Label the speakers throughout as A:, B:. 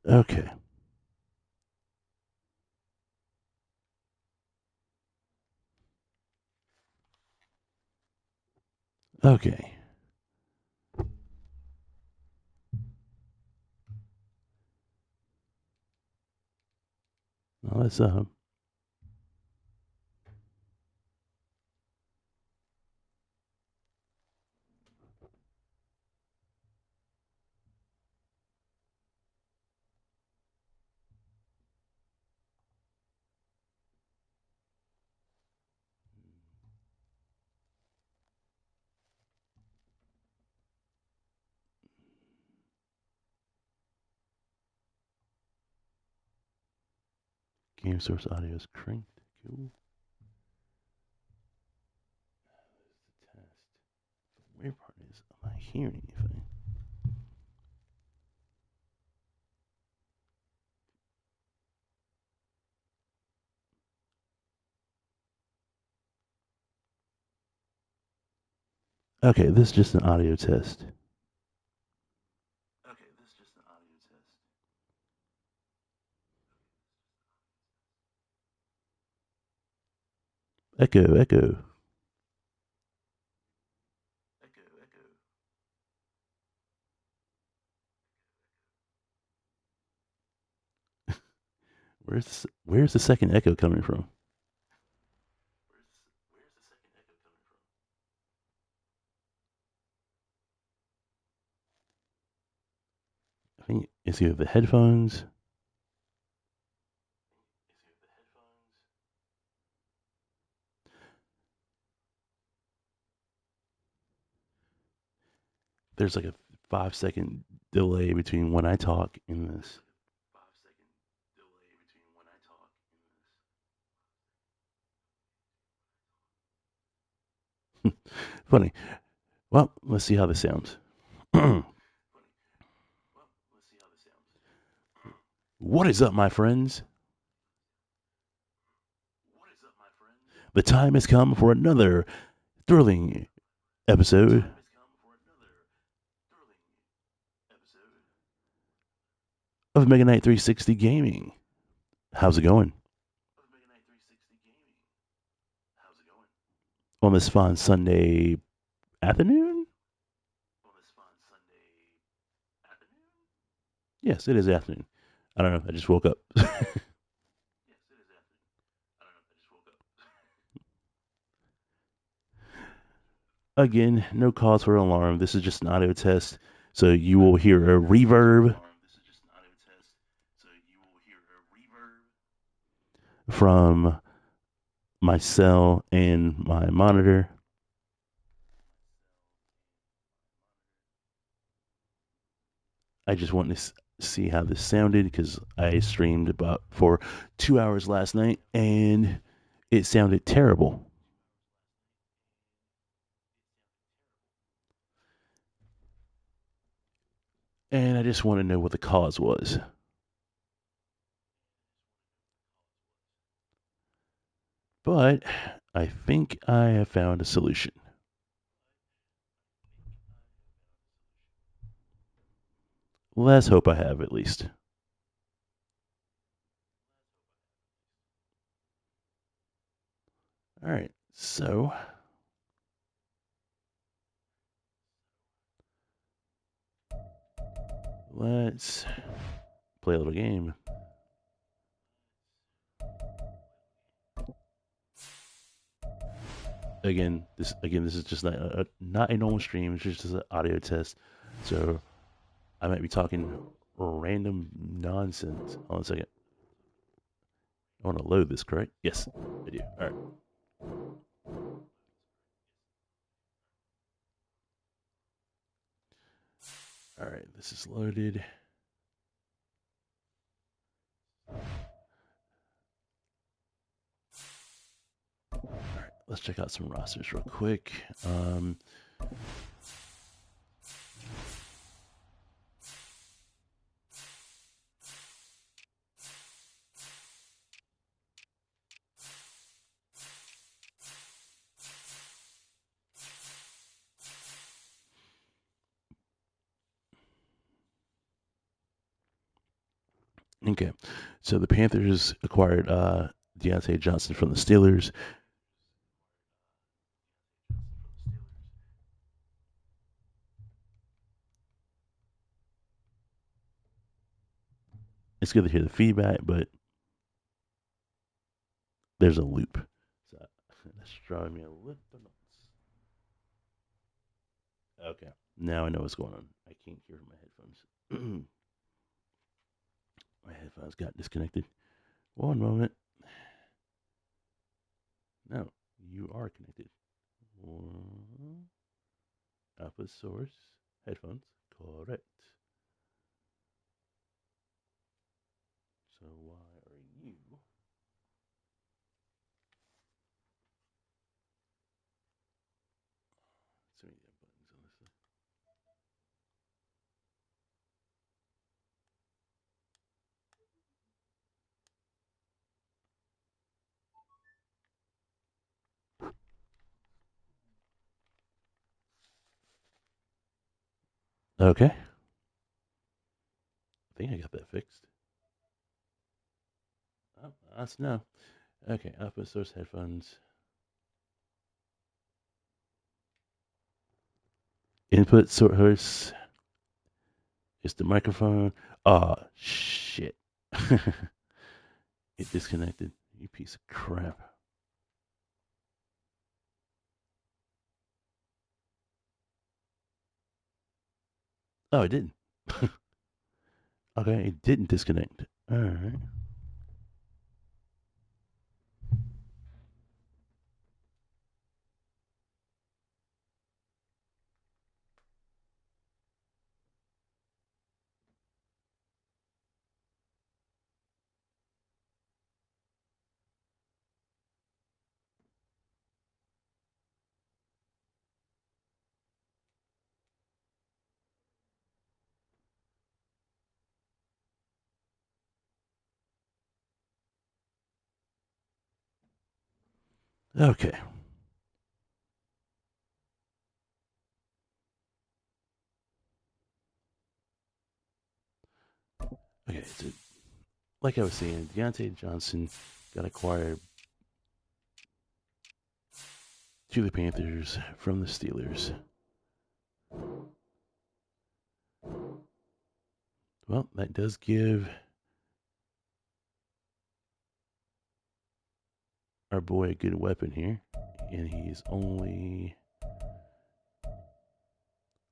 A: Okay. Okay. Well, let's game source audio is cranked. Cool. The test. The weird part is I'm not hearing anything. Okay, this is just an audio test. Okay, this is just an audio test. Echo, echo. Echo, echo. Where's the second echo coming from? Where's the second echo coming from? I think it's either the headphones. There's like a 5 second delay between when I talk and this. 5 second delay between when I talk and this. Funny. Well, let's see how this sounds. What is up, my friends? The time has come for another thrilling episode of Mega Knight 360 Gaming. How's it going? On this fine Sunday afternoon? Yes, it is afternoon. I don't know. I just woke up. Again, no cause for alarm. This is just an audio test. So you will hear a reverb from my cell and my monitor. I just want to see how this sounded because I streamed about for 2 hours last night and it sounded terrible. And I just want to know what the cause was. But I think I have found a solution. Let's hope I have at least. All right, so let's play a little game. This is just not a normal stream. It's just an audio test. So I might be talking random nonsense. Hold on a second. I want to load this, correct? Yes, I do. All right. All right, this is loaded. All right, let's check out some rosters real quick. Okay, so the Panthers acquired Deontay Johnson from the Steelers. It's good to hear the feedback, but there's a loop. So that's driving me a little nuts. Okay, now I know what's going on. I can't hear my headphones. My headphones got disconnected. One moment. No, you are connected. Alpha source headphones. Correct. So why are you? So many buttons on this thing. Okay, I think I got that fixed. Oh, that's no. Okay, Alpha source headphones. Input source is the microphone. Oh shit! It disconnected. You piece of crap. Oh, it didn't. Okay, it didn't disconnect. All right. Okay. Okay. So, like I was saying, Deontay Johnson got acquired to the Panthers from the Steelers. Well, that does give our boy a good weapon here, and he's only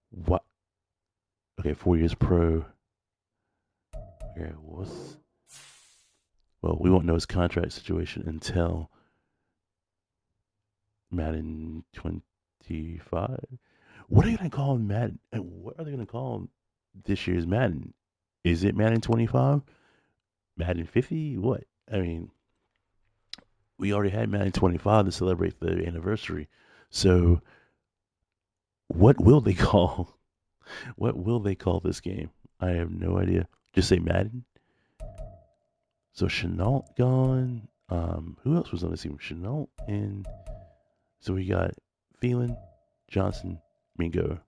A: what? Okay, 4 years pro. Okay, what's well, we won't know his contract situation until Madden 25. What are they going to call Madden? And what are they going to call this year's Madden? Is it Madden 25? Madden 50? What? I mean, we already had Madden 25 to celebrate the anniversary. So, what will they call? What will they call this game? I have no idea. Just say Madden. So Chenault gone. Who else was on the team? Chenault and so we got Phelan, Johnson, Mingo,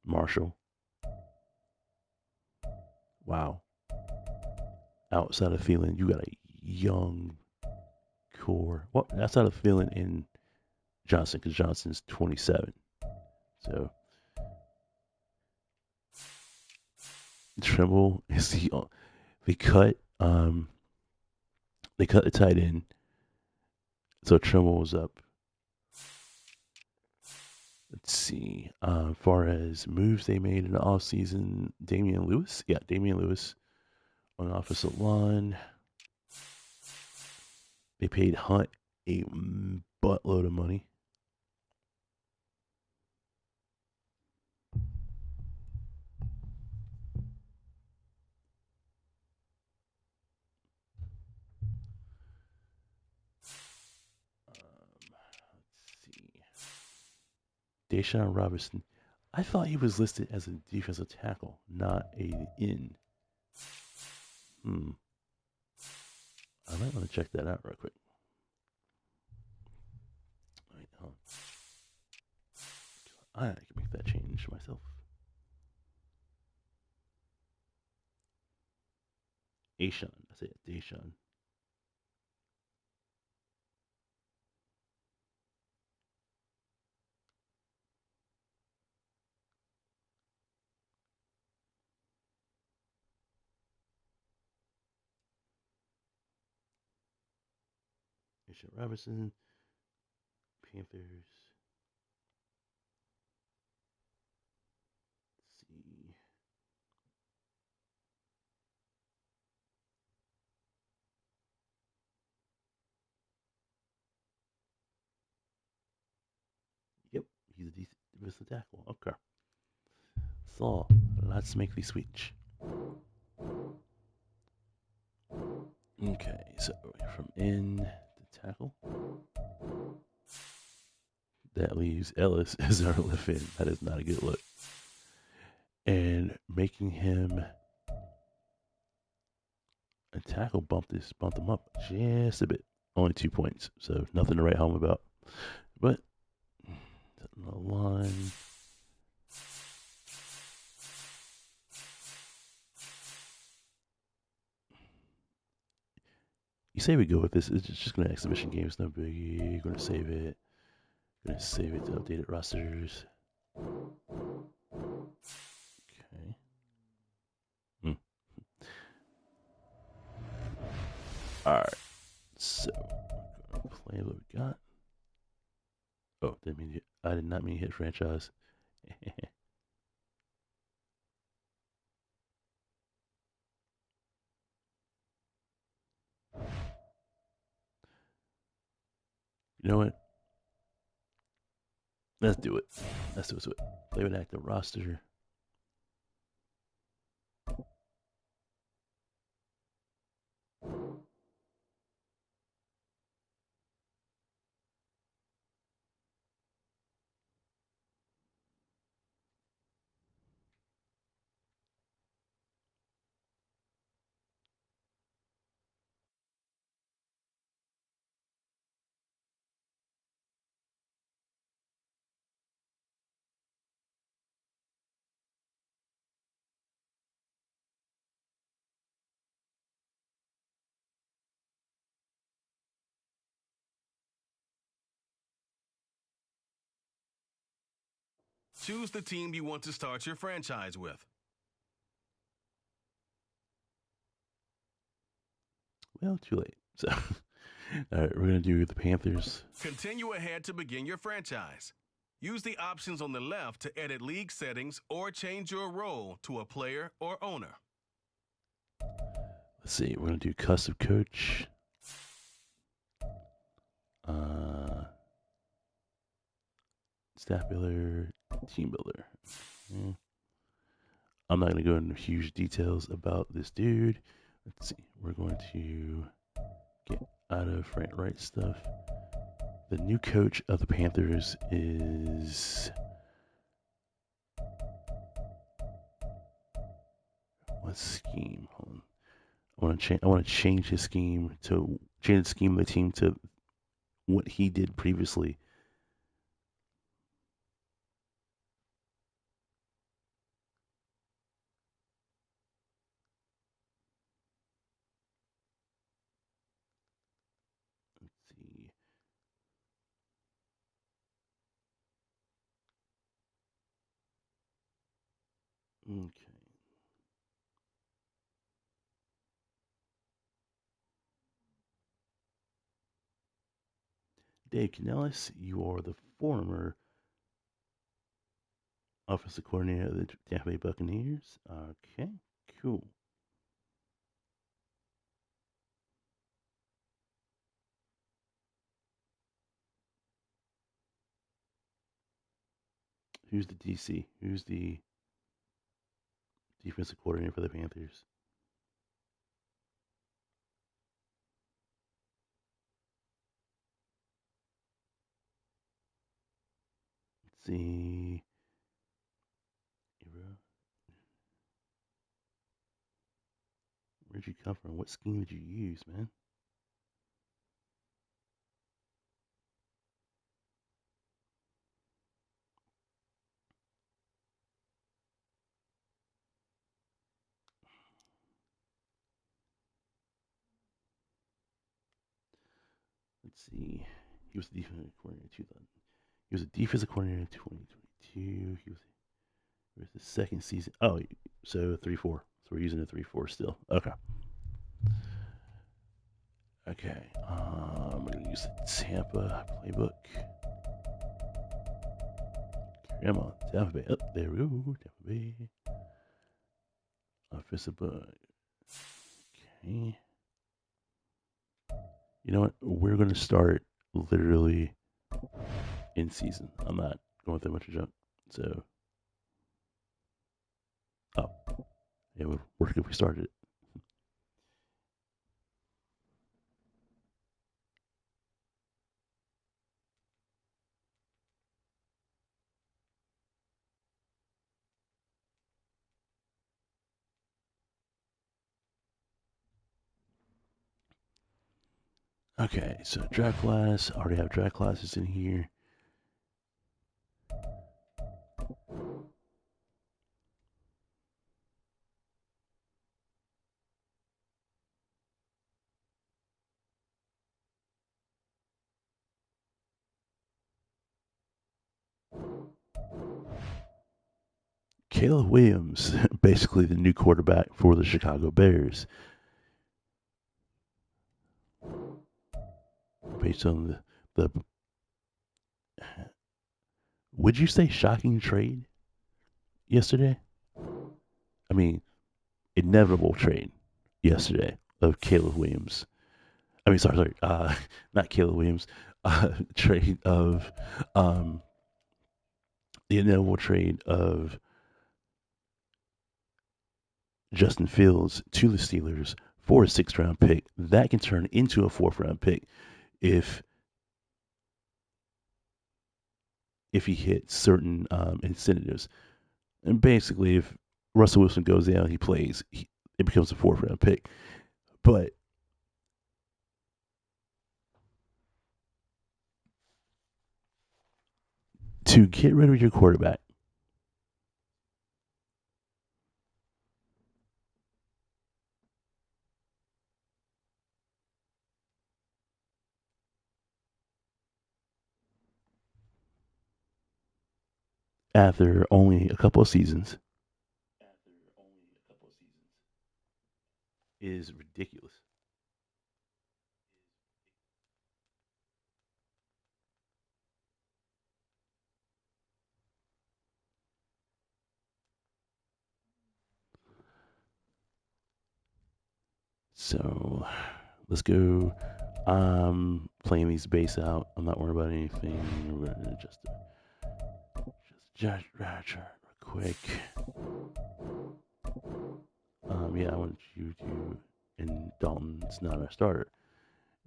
A: Marshall. Wow. Outside of Phelan, you got a young core. Well, outside of Phelan and Johnson, because Johnson's 27. So Trimble is they cut they cut the tight end. So Trimble was up. Let's see. As far as moves they made in the offseason, Damian Lewis. Yeah, Damian Lewis on the offensive line. They paid Hunt a buttload of money. Let's see. Deshaun Robinson. I thought he was listed as a defensive tackle, not a in. Hmm. I might want to check that out real quick. Wait, hold on. I can make that change myself. Ashawn. I say it, Deshaun. Ashawn Robinson, Panthers. Let's see. Yep, he's a defensive tackle. Okay. So let's make the switch. Okay, so from in to tackle. That leaves Ellis as our left end. That is not a good look. And making him a tackle bumped him up just a bit. Only 2 points, so nothing to write home about. But the line. You say we go with this? It's just going to exhibition games, no biggie. Going to save it. Going to save it to updated rosters. Okay. All right. So we're gonna play what we got. Oh, I did not mean to hit franchise. You know what? Let's do it. Let's do it. Play with active roster.
B: Choose the team you want to start your franchise with.
A: Well, too late. So, all right, we're gonna do the Panthers.
B: Continue ahead to begin your franchise. Use the options on the left to edit league settings or change your role to a player or owner.
A: Let's see. We're gonna do custom coach. Staff builder, team builder. Okay. I'm not gonna go into huge details about this dude. Let's see. We're going to get out of right stuff. The new coach of the Panthers is what scheme? Hold on. I want to change his scheme to change the scheme of the team to what he did previously. Let's see. Okay. Dave Canellis, you are the former offensive coordinator of the Tampa Bay Buccaneers. Okay, cool. Who's the DC? Who's the defensive coordinator for the Panthers? Let's see. Where'd you come from? What scheme did you use, man? Let's see. He was the defensive coordinator in 2000. He was a defensive coordinator in 2022. He was the second season. Oh, so 3-4. So we're using a 3-4 still. Okay. Okay. I'm gonna use the Tampa playbook. Come on, Tampa Bay. Up there we go. Tampa Bay. Offensive book. Okay. You know what? We're gonna start literally in season. I'm not going through much of junk. So, oh, yeah, it would work if we started it. Okay, so draft class. I already have draft classes in here. Caleb Williams, basically the new quarterback for the Chicago Bears. Based on the would you say shocking trade yesterday? I mean, inevitable trade yesterday of Caleb Williams. I mean, sorry, not Caleb Williams. Trade of the inevitable trade of Justin Fields to the Steelers for a 6th-round pick that can turn into a 4th-round pick if he hits certain incentives. And basically, if Russell Wilson goes down, he plays, it becomes a 4th-round pick. But to get rid of your quarterback after only a couple of seasons is ridiculous. So let's go. I'm playing these base out. I'm not worried about anything. We're gonna just real quick. Yeah, I want you to. And Dalton's not our starter.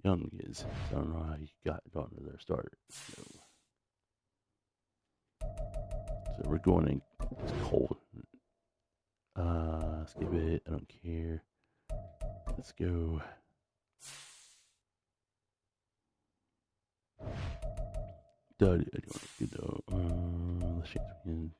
A: Young is. So I don't know how you got Dalton as our starter. So we're going in. It's cold. Skip it. I don't care. Let's go. Dud. Let's change again.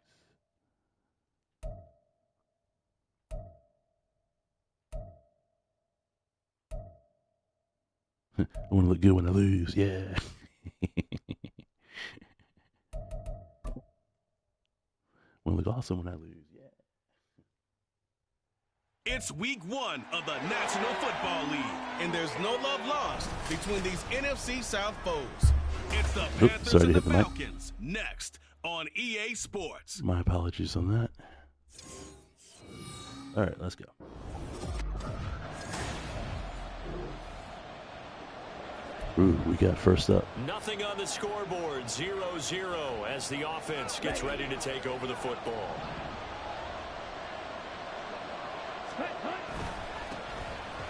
A: I want to look good when I lose. Yeah. I want to look awesome when I lose. Yeah.
B: It's week 1 of the National Football League, and there's no love lost between these NFC South foes. It's the Panthers and the Falcons next on EA Sports.
A: My apologies on that. All right, let's go. Ooh, we got first up.
C: Nothing on the scoreboard, 0-0 as the offense gets ready to take over the football.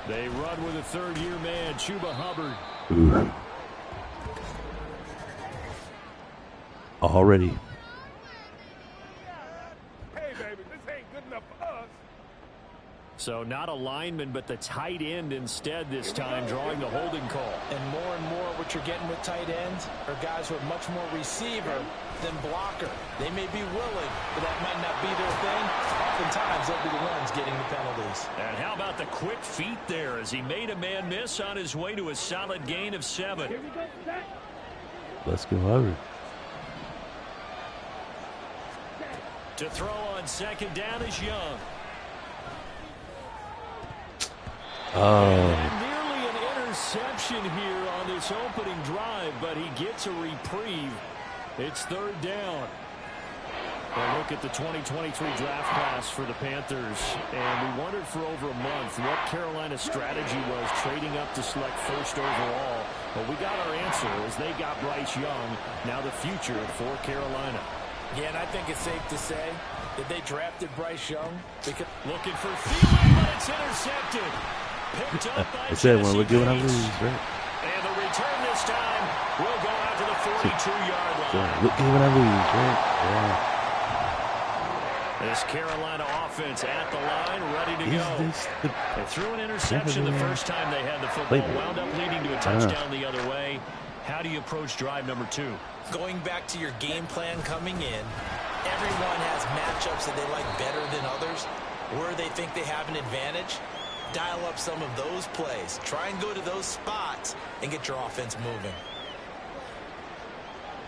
C: They run with a third-year man, Chuba Hubbard.
A: Ooh. Already.
D: Hey, baby, this ain't good enough for us.
C: So not a lineman, but the tight end instead this time, drawing the holding call.
D: And more what you're getting with tight ends are guys who are much more receiver than blocker. They may be willing, but that might not be their thing. Oftentimes, they'll be the ones getting the penalties.
C: And how about the quick feet there as he made a man miss on his way to a solid gain of 7.
A: Let's go over.
C: To throw on second down is Young. And nearly an interception here on this opening drive, but he gets a reprieve. It's 3rd down. Well, look at the 2023 draft class for the Panthers, and we wondered for over a month what Carolina's strategy was trading up to select 1st overall. Well, we got our answer as they got Bryce Young, now the future for Carolina.
D: Yeah, and I think it's safe to say that they drafted Bryce Young because
C: looking for Thielen, but it's intercepted. Picked up by
A: I said when we're doing our lose, right?
C: And the return this time will go out to the 42-yard line.
A: Look good when I lose, right? Yeah.
C: This Carolina offense at the line, ready to go. They threw an interception the first time they had the football, wound up leading to a touchdown the other way. How do you approach drive number 2?
D: Going back to your game plan coming in, everyone has matchups that they like better than others. Where they think they have an advantage, dial up some of those plays. Try and go to those spots and get your offense moving.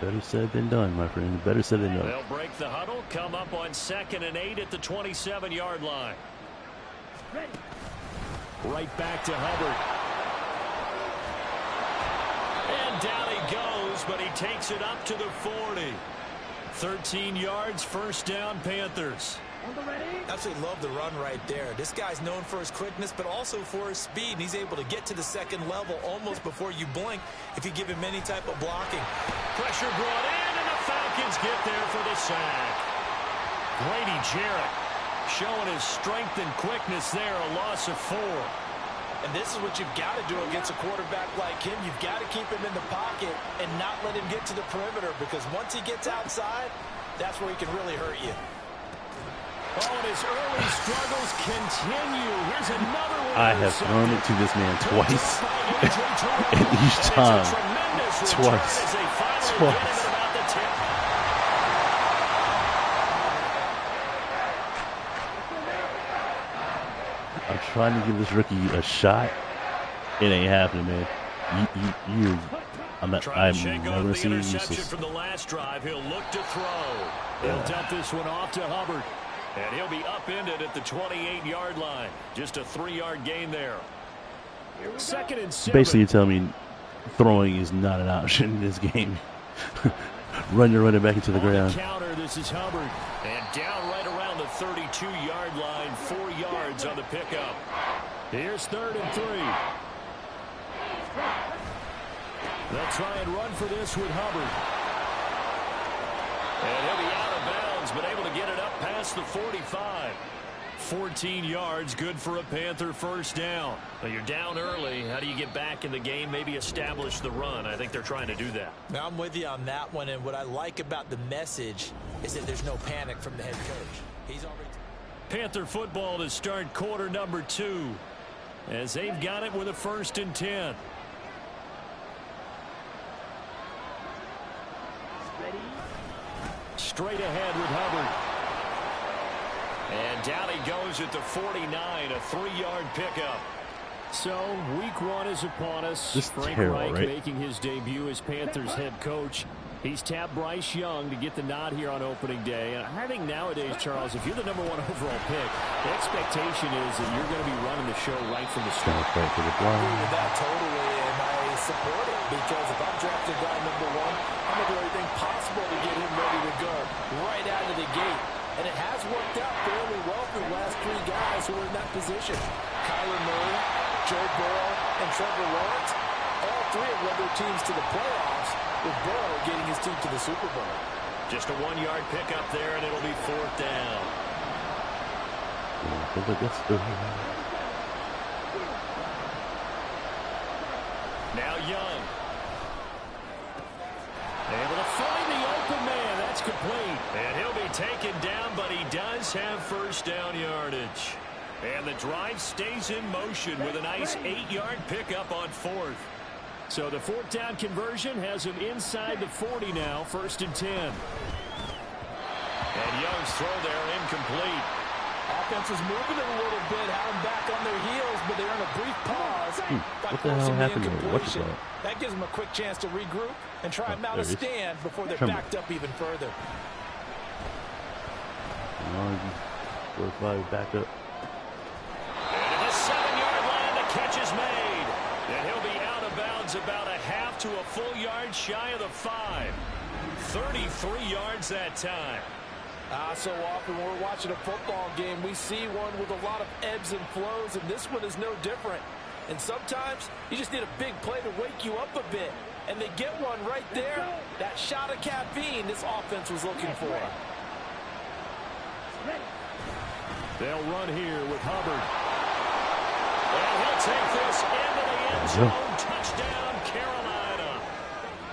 A: Better said than done, my friend. Better said than done.
C: They'll break the huddle, come up on 2nd and 8 at the 27-yard line. Right back to Hubbard. And down he goes, but he takes it up to the 40. 13 yards, 1st down, Panthers.
D: Absolutely love the run right there. This guy's known for his quickness, but also for his speed. And he's able to get to the 2nd level almost before you blink if you give him any type of blocking.
C: Pressure brought in, and the Falcons get there for the sack. Grady Jarrett showing his strength and quickness there, a loss of 4.
D: And this is what you've got to do against a quarterback like him. You've got to keep him in the pocket and not let him get to the perimeter, because once he gets outside, that's where he can really hurt you.
C: Oh, and his early struggles continue. Here's another one.
A: I have thrown it to this man twice. And each time, twice. I'm trying to give this rookie a shot. It ain't happening, man. I'm never going to see you useless.
C: From the last drive, he'll look to throw. He'll dump this one off to Hubbard. And he'll be upended at the 28-yard line. Just a 3-yard gain there. 2nd and 7.
A: Basically, you're telling me throwing is not an option in this game. Run your running back into the ground.
C: The counter, this is Hubbard. And down right around the 32-yard line. 4 yards on the pickup. Here's 3rd and 3. They'll try and run for this with Hubbard. And he'll be out of bounds, but able to get it up past the 45. 14 yards, good for a Panther 1st down. Well, you're down early. How do you get back in the game, maybe establish the run? I think they're trying to do that.
D: Now, I'm with you on that one, and what I like about the message is that there's no panic from the head coach. He's already...
C: Panther football to start quarter number 2, as they've got it with a 1st and 10. Straight ahead with Hubbard. And down he goes at the 49, a 3-yard pickup. So, week 1 is upon us. Frank Reich making his debut as Panthers head coach. He's tapped Bryce Young to get the nod here on opening day. And I think nowadays, Charles, if you're the #1 overall pick, the expectation is that you're going to be running the show right from the start.
D: I agree with that totally, and I support it, because if I'm drafting guy #1, I'm going to do everything possible to get him ready to go right out of the gate. And it has worked out fairly well for the last 3 guys who are in that position. Kyler Murray, Joe Burrow, and Trevor Lawrence. All 3 have led their teams to the playoffs, with Burrow getting his team to the Super Bowl.
C: Just a 1-yard pickup there, and it'll be 4th down. Now Young. Able to find the open man. That's complete. And he'll be taken down, but he does have 1st down yardage. And the drive stays in motion with a nice 8-yard pickup on 4th. So the 4th down conversion has him inside the 40 now, 1st and 10. And Young's throw there incomplete.
D: Offense was moving it a little bit, had them back on their heels, but they're in a brief pause.
A: What the hell happened there? What's it called?
D: That gives them a quick chance to regroup and try and mount a stand before they're backed up even further.
A: 4 or 5 back up.
C: And the 7-yard line, the catch is made. And he'll be out of bounds about a half to a full yard shy of the 5. 33 yards that time.
D: So often when we're watching a football game, we see one with a lot of ebbs and flows, and this one is no different. And sometimes you just need a big play to wake you up a bit. And they get one right there. That shot of caffeine this offense was looking for.
C: They'll run here with Hubbard. And he'll take this into the end zone. Touchdown, Carolina.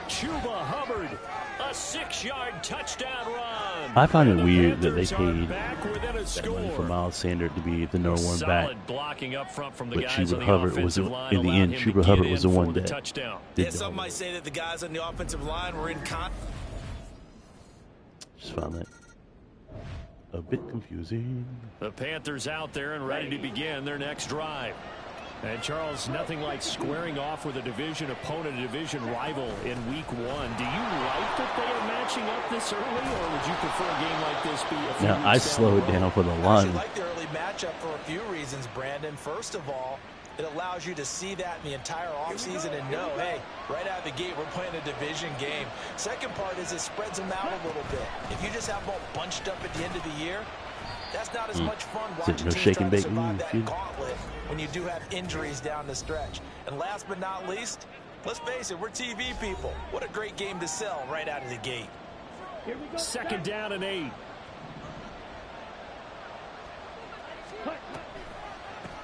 C: Chuba Hubbard, a 6-yard touchdown run.
A: I find it weird that they paid that money for Miles Sanders to be the number 1 back.
C: Blocking up front from the
A: But
C: guys
A: Chuba Hubbard was, in the end, Chuba Hubbard was the one that
C: touchdown.
A: did
E: Some might say that the guys on the offensive line were in
A: Just found that a bit confusing.
C: The Panthers out there and ready to begin their next drive. And Charles, nothing like squaring off with a division opponent, a division rival in week 1. Do you like that they are matching up this early, or would you prefer a game like this be a few
A: Now, I slowed down for the
E: I
A: line.
E: like the early matchup for a few reasons, Brandon. First of all, it allows you to see that in the entire offseason and know, hey, right out of the gate, we're playing a division game. Second part is it spreads them out a little bit. If you just have them all bunched up at the end of the year, that's not as much fun watching teams trying to survive that gauntlet when you do have injuries down the stretch. And last but not least, let's face it, we're TV people. What a great game to sell right out of the gate.
C: 2nd down and 8.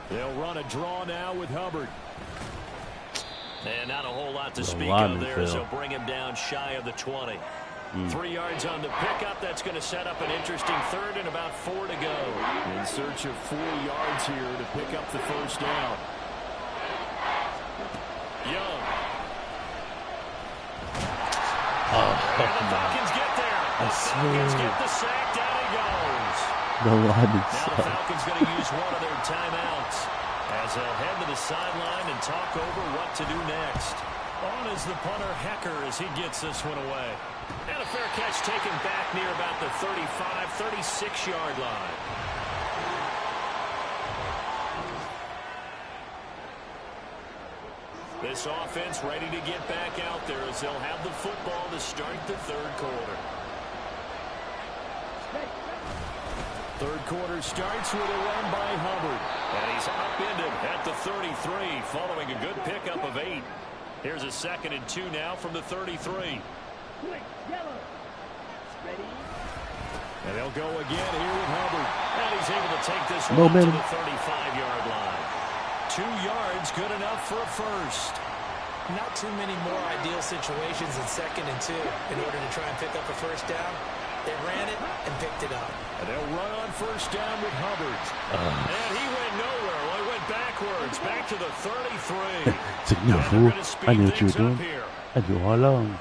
C: They'll run a draw now with Hubbard. And not a whole lot to speak of there, so bring him down shy of the 20. 3 yards on the pickup. That's going to set up an interesting 3rd and about 4 to go. In search of 4 yards here to pick up the 1st down. Young. And the Falcons get there. The Falcons get the sack. Down he goes.
A: The line
C: Now the Falcons going to use one of their timeouts as they'll head to the sideline and talk over what to do next. On is the punter Hecker as he gets this one away. And a fair catch taken back near about the 35, 36-yard line. This offense ready to get back out there as they'll have the football to start the 3rd quarter. 3rd quarter starts with a run by Hubbard. And he's upended at the 33 following a good pickup of 8. Here's a 2nd and 2 now from the 33. And they'll go again here with Hubbard. And he's able to take this one to the 35-yard line. 2 yards, good enough for a 1st.
E: Not too many more ideal situations in 2nd and 2 in order to try and pick up a 1st down. They ran it and picked it up.
C: And they'll run on 1st down with Hubbard. And he went nowhere. Well, he went backwards, back to the 33.
A: No, fool. I knew what you were doing. I knew all along.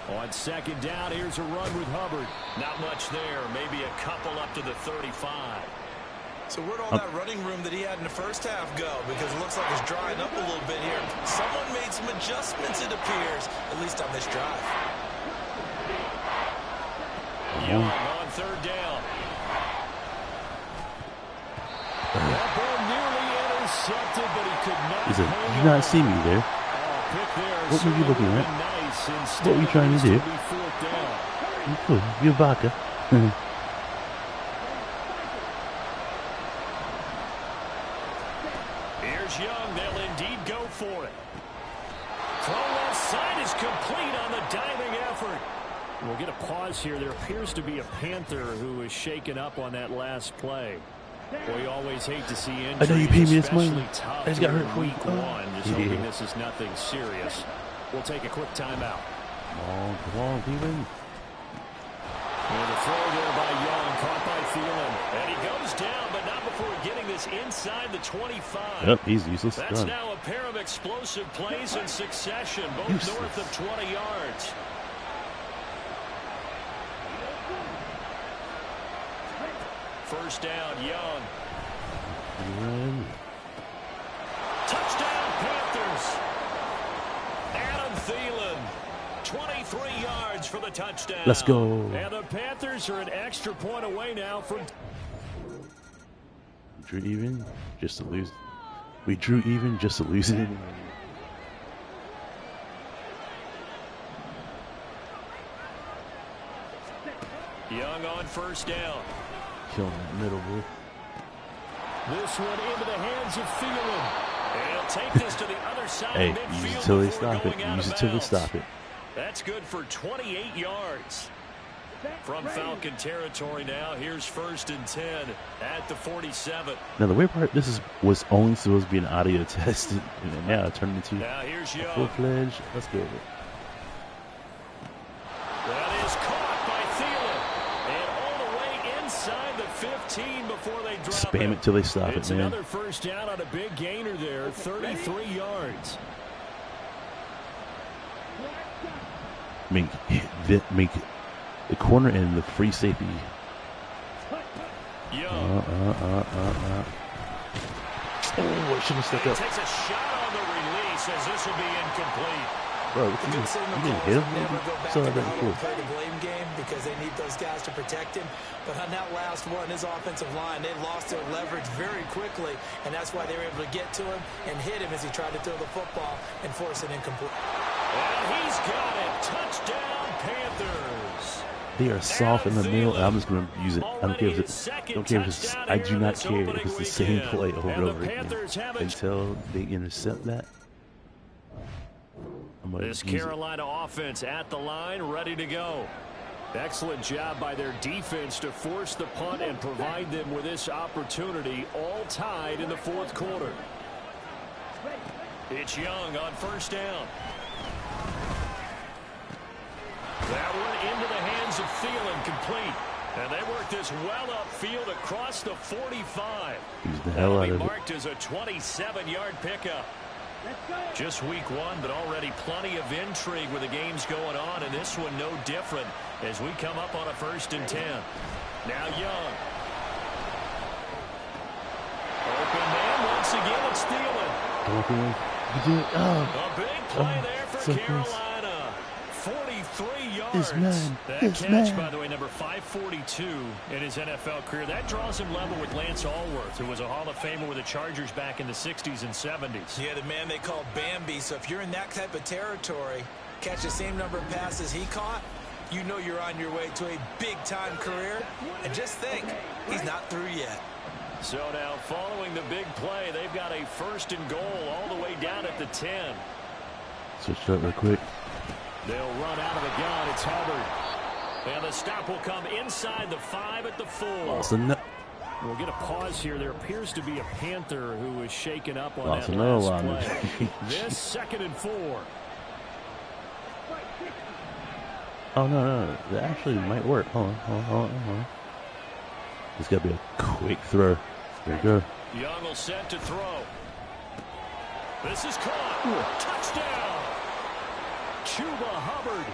C: On 2nd down, here's a run with Hubbard. Not much there, maybe a couple up to the 35.
E: So where'd all that running room that he had in the 1st half go? Because it looks like it's drying up a little bit here. Someone made some adjustments, it appears, at least on this drive.
C: Young on 3rd down. That ball nearly intercepted, but he could not.
A: He said, "Did you not see me there? What were you looking at? What were you trying to do? You baka."
C: Here's Young. They'll indeed go for it. Throw left side is complete on the diving effort. We'll get a pause here. There appears to be a Panther who is shaken up on that last play. We always hate to see injuries.
A: I know you paid me this money.
C: Tough
A: I just got hurt
C: in
A: for
C: week 1. Just hoping this is nothing serious. We'll take a quick timeout.
A: Come on, Steven.
C: And the throw there by Young caught by Thielen. And he goes down, but not before getting this inside the 25.
A: Yep, he's useless.
C: That's now a pair of explosive plays in succession, both north of 20 yards. First down, Young. Touchdown, Panthers. Adam Thielen, 23 yards for the touchdown.
A: Let's go.
C: And the Panthers are an extra point away now from...
A: Drew even just to lose. We drew even just to lose it.
C: Young on first down.
A: Killing that middle, boy.
C: This one into the hands of Thielen. And he'll take this to the other side
A: Hey,
C: of midfield
A: use it till they
C: before
A: stop it.
C: going out
A: Use
C: of
A: it till they
C: bounds.
A: stop it.
C: That's good for 28 yards. From Falcon territory now, here's 1st and 10 at the 47.
A: Now the weird part, was only supposed to be an audio test, and now it turned into
C: Now here's Young.
A: full-fledged. Let's go.
C: That is caught by Thielen. And all the way inside the 15 before they drop
A: Spam it till they stop
C: It's
A: it, man.
C: another first down on a big gainer there, 33 yards.
A: Make the corner and the free safety.
C: Young.
A: Oh, I shouldn't have stepped up.
C: Takes a shot on the release as this will be incomplete.
A: Bro, what you didn't hit him?
E: Never go back
A: So
E: to
A: I
E: the
A: didn't
E: huddle and
A: cool.
E: play the blame game because they need those guys to protect him. But on that last one, his offensive line, they lost their leverage very quickly, and that's why they were able to get to him and hit him as he tried to throw the football and force it incomplete.
C: And he's got it. Touchdown, Panthers.
A: They are soft in the middle, and I'm just going to use it. I don't care if it's, I do not care if it's the same play over and over again. Until they intercept that, I'm going to use
C: This Carolina offense at the line, ready to go. Excellent job by their defense to force the punt and provide them with this opportunity, all tied in the 4th quarter. It's Young on first down. That one into the hands of Thielen, complete. And they work this well upfield across the 45.
A: use the hell out of it.
C: Marked as a 27-yard pickup. Just week 1, but already plenty of intrigue with the games going on, and this one no different as we come up on a 1st and 10. Now Young. Open man once again, it's Thielen. A big play there for Carolina. 43 yards. That catch, by the way, number 542 in his NFL career. That draws him level with Lance Allworth, who was a Hall of Famer with the Chargers back in the 60s and 70s.
E: Yeah, the man they call Bambi. So if you're in that type of territory, catch the same number of passes he caught, you know you're on your way to a big-time career. And just think, he's not through yet.
C: So now, following the big play, they've got a 1st and goal all the way down at the 10.
A: Switch it up real quick.
C: They'll run out of the gun. It's Hubbard. And the stop will come inside the 5 at the 4.
A: Awesome.
C: We'll get a pause here. There appears to be a Panther who was shaken up on
A: Lost
C: that
A: another
C: last
A: line.
C: play. This 2nd and 4.
A: Oh, no. That actually might work. Hold on. It's got to be a quick throw. There you go.
C: Young will set to throw. This is caught. Touchdown. Chuba Hubbard.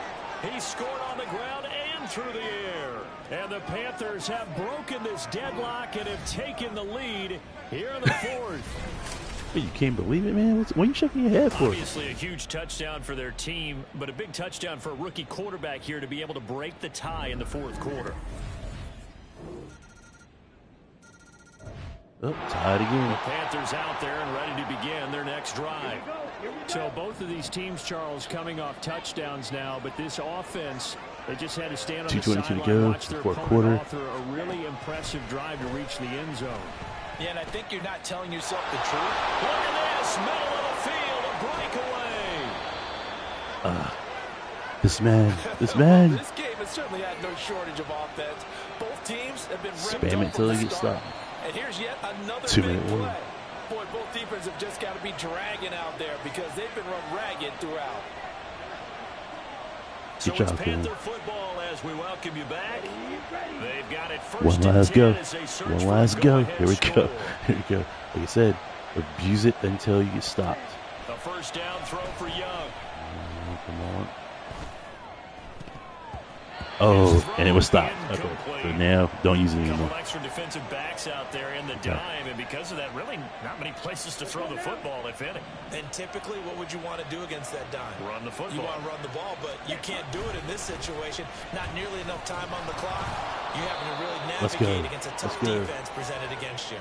C: He scored on the ground and through the air. And the Panthers have broken this deadlock and have taken the lead here in the 4th.
A: You can't believe it, man. What are you shaking your head for?
C: Obviously a huge touchdown for their team, but a big touchdown for a rookie quarterback here to be able to break the tie in the 4th quarter.
A: Oh, tied again.
C: The Panthers out there and ready to begin their next drive. So both of these teams, Charles, coming off touchdowns now, but this offense, they just had to stand on the sideline,
A: to go,
C: watch their
A: fourth
C: opponent
A: quarter.
C: author a really impressive drive to reach the end zone.
E: Yeah, and I think you're not telling yourself the truth.
C: Look at this, middle of the field, a breakaway.
A: This man.
E: This game has certainly had no shortage of offense. Both teams have been
A: Spam it till they get stopped.
E: And here's yet another
A: 2-minute
E: big
A: warning.
E: play. Boy, both defenses have just got to be dragging out there because they've been run ragged throughout.
A: Good job, Kevin.
C: Football as we welcome you back. They've got it first.
A: One last go. One last go. Here we
C: score.
A: go. Here we go. Like I said, abuse it until you get stopped.
C: A first down throw for Young.
A: Come on. Oh, and it was stopped. Okay, so now don't use it anymore.
C: Couple extra defensive backs out there in the dime, and because of that, really not many places to throw the football, if any.
E: And typically, what would you want to do against that dime?
C: Run the football.
E: You want to run the ball, but you can't do it in this situation. Not nearly enough time on the clock. You having to really navigate against a tough defense presented against you.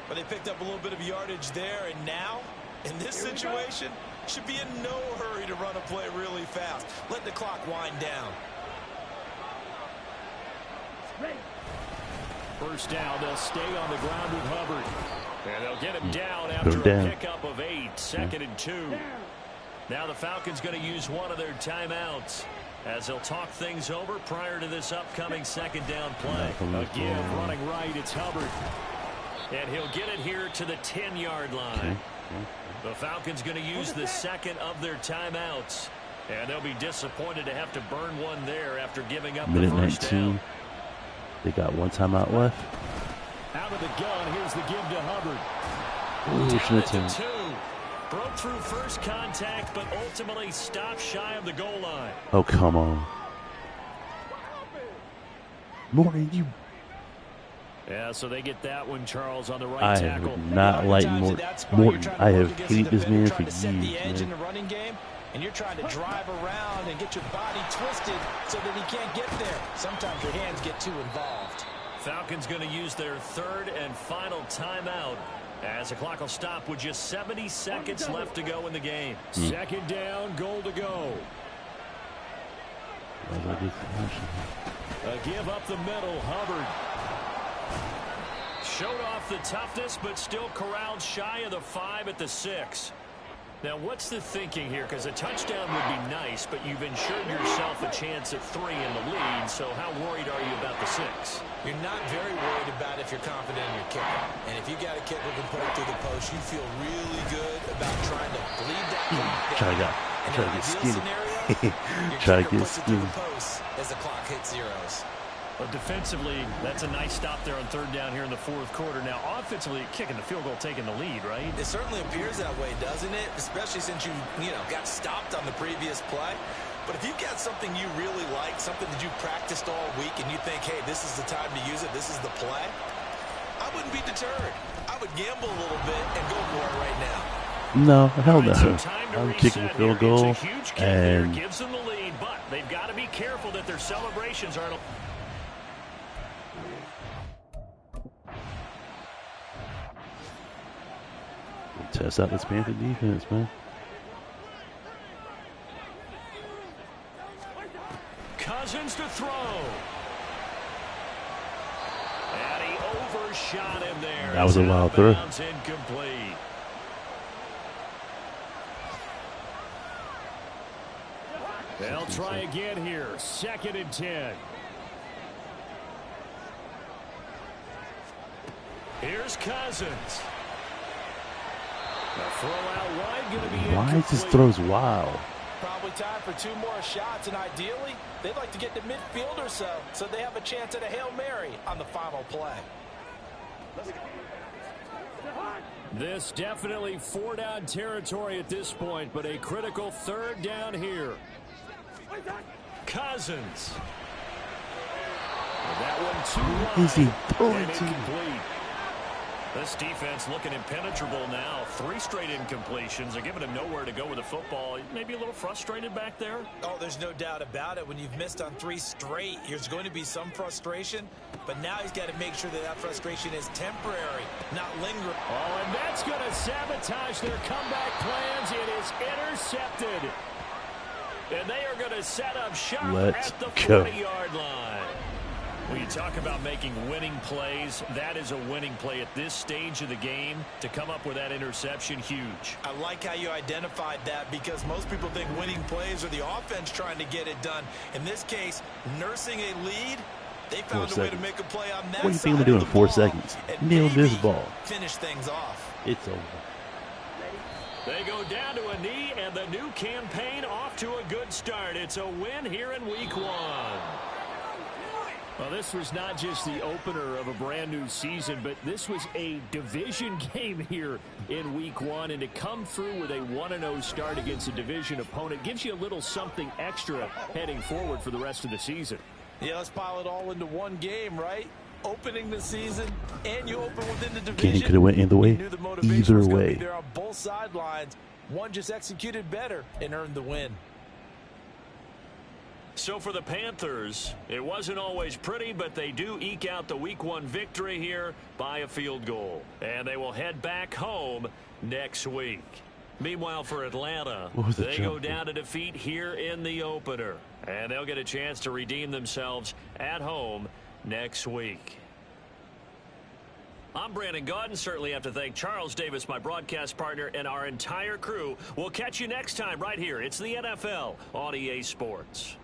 E: But they picked up a little bit of yardage there, and now, in this situation, should be in no hurry to run a play really fast. Let the clock wind down.
C: First down, they'll stay on the ground with Hubbard. And they'll get him down after a pickup of 8, 2nd and 2. Now the Falcons going to use one of their timeouts as they'll talk things over prior to this upcoming second down play. Again, running right, it's Hubbard. And he'll get it here to the 10-yard line. The Falcons going to use the second of their timeouts. And they'll be disappointed to have to burn one there after giving up the first down.
A: They got one timeout left.
C: Out of the gun, here's the give to Hubbard.
A: Ooh,
C: down to 2. Broke through first contact, but ultimately stopped shy of the goal line.
A: Oh, come on. Morton, you.
C: Yeah, so they get that one, Charles, on the right tackle.
A: I do not like Morton. I have hated this man for years.
E: In the running game, and you're trying to drive around and get your body twisted so that he can't get there. Sometimes your hands get too involved.
C: Falcons going to use their third and final timeout as the clock will stop with just 70 seconds left to go in the game. Second down, goal to go. A give up the middle, Hubbard. Showed off the toughness, but still corralled shy of the 5 at the 6. Now, what's the thinking here? Because a touchdown would be nice, but you've ensured yourself a chance at 3 in the lead, so how worried are you about the 6?
E: You're not very worried about if you're confident in your kicker. And if you got a kicker who can put it through the post, you feel really good about trying to bleed that clock down.
A: Try to get skinny.
E: Try to get skinny. As the clock hits zeros.
C: But defensively, that's a nice stop there on third down here in the fourth quarter. Now, offensively, kicking the field goal, taking the lead, right?
E: It certainly appears that way, doesn't it? Especially since you got stopped on the previous play. But if you've got something you really like, something that you've practiced all week, and you think, hey, this is the time to use it, this is the play, I wouldn't be deterred. I would gamble a little bit and go for it right now.
A: No, hell no. I'm kicking the field goal, and
C: gives them the lead, but they've got to be careful that their celebrations aren't.
A: Test out this Panther defense, man.
C: Cousins to throw. And he overshot him there.
A: That was a wild throw.
C: Incomplete. They'll try again here. 2nd and 10. Here's Cousins. The throw out wide going to be incomplete.
A: Why is his throws wild?
E: Probably time for 2 more shots, and ideally, they'd like to get to midfield or so they have a chance at a Hail Mary on the final play.
C: This definitely 4-down territory at this point, but a critical 3rd down here. Cousins. That one too
A: wide. Is he throwing
C: incomplete? This defense looking impenetrable now. 3 straight incompletions. They're giving him nowhere to go with the football. Maybe a little frustrated back there.
E: Oh, there's no doubt about it. When you've missed on 3 straight, there's going to be some frustration. But now he's got to make sure that frustration is temporary, not lingering.
C: Oh, and that's going to sabotage their comeback plans. It is intercepted. And they are going to set up shop at the 40-yard line. When you talk about making winning plays, that is a winning play at this stage of the game. To come up with that interception, huge.
E: I like how you identified that, because most people think winning plays are the offense trying to get it done. In this case, nursing a lead, they found a way to make a play on that.
A: What do you think we're doing in 4 seconds? Nail this ball.
E: Finish things off.
A: It's over.
C: They go down to a knee, and the new campaign off to a good start. It's a win here in Week 1. Well, this was not just the opener of a brand new season, but this was a division game here in Week 1. And to come through with a 1-0 start against a division opponent gives you a little something extra heading forward for the rest of the season.
E: Yeah, let's pile it all into one game, right? Opening the season, and you open within the division.
A: Game could have went either way.
E: You knew the motivation
A: Either
E: was gonna
A: way.
E: be there on both sidelines. One just executed better and earned the win.
C: So for the Panthers, it wasn't always pretty, but they do eke out the Week 1 victory here by a field goal. And they will head back home next week. Meanwhile, for Atlanta, they go down to defeat here in the opener. And they'll get a chance to redeem themselves at home next week. I'm Brandon Gaudin. Certainly have to thank Charles Davis, my broadcast partner, and our entire crew. We'll catch you next time right here. It's the NFL on EA Sports.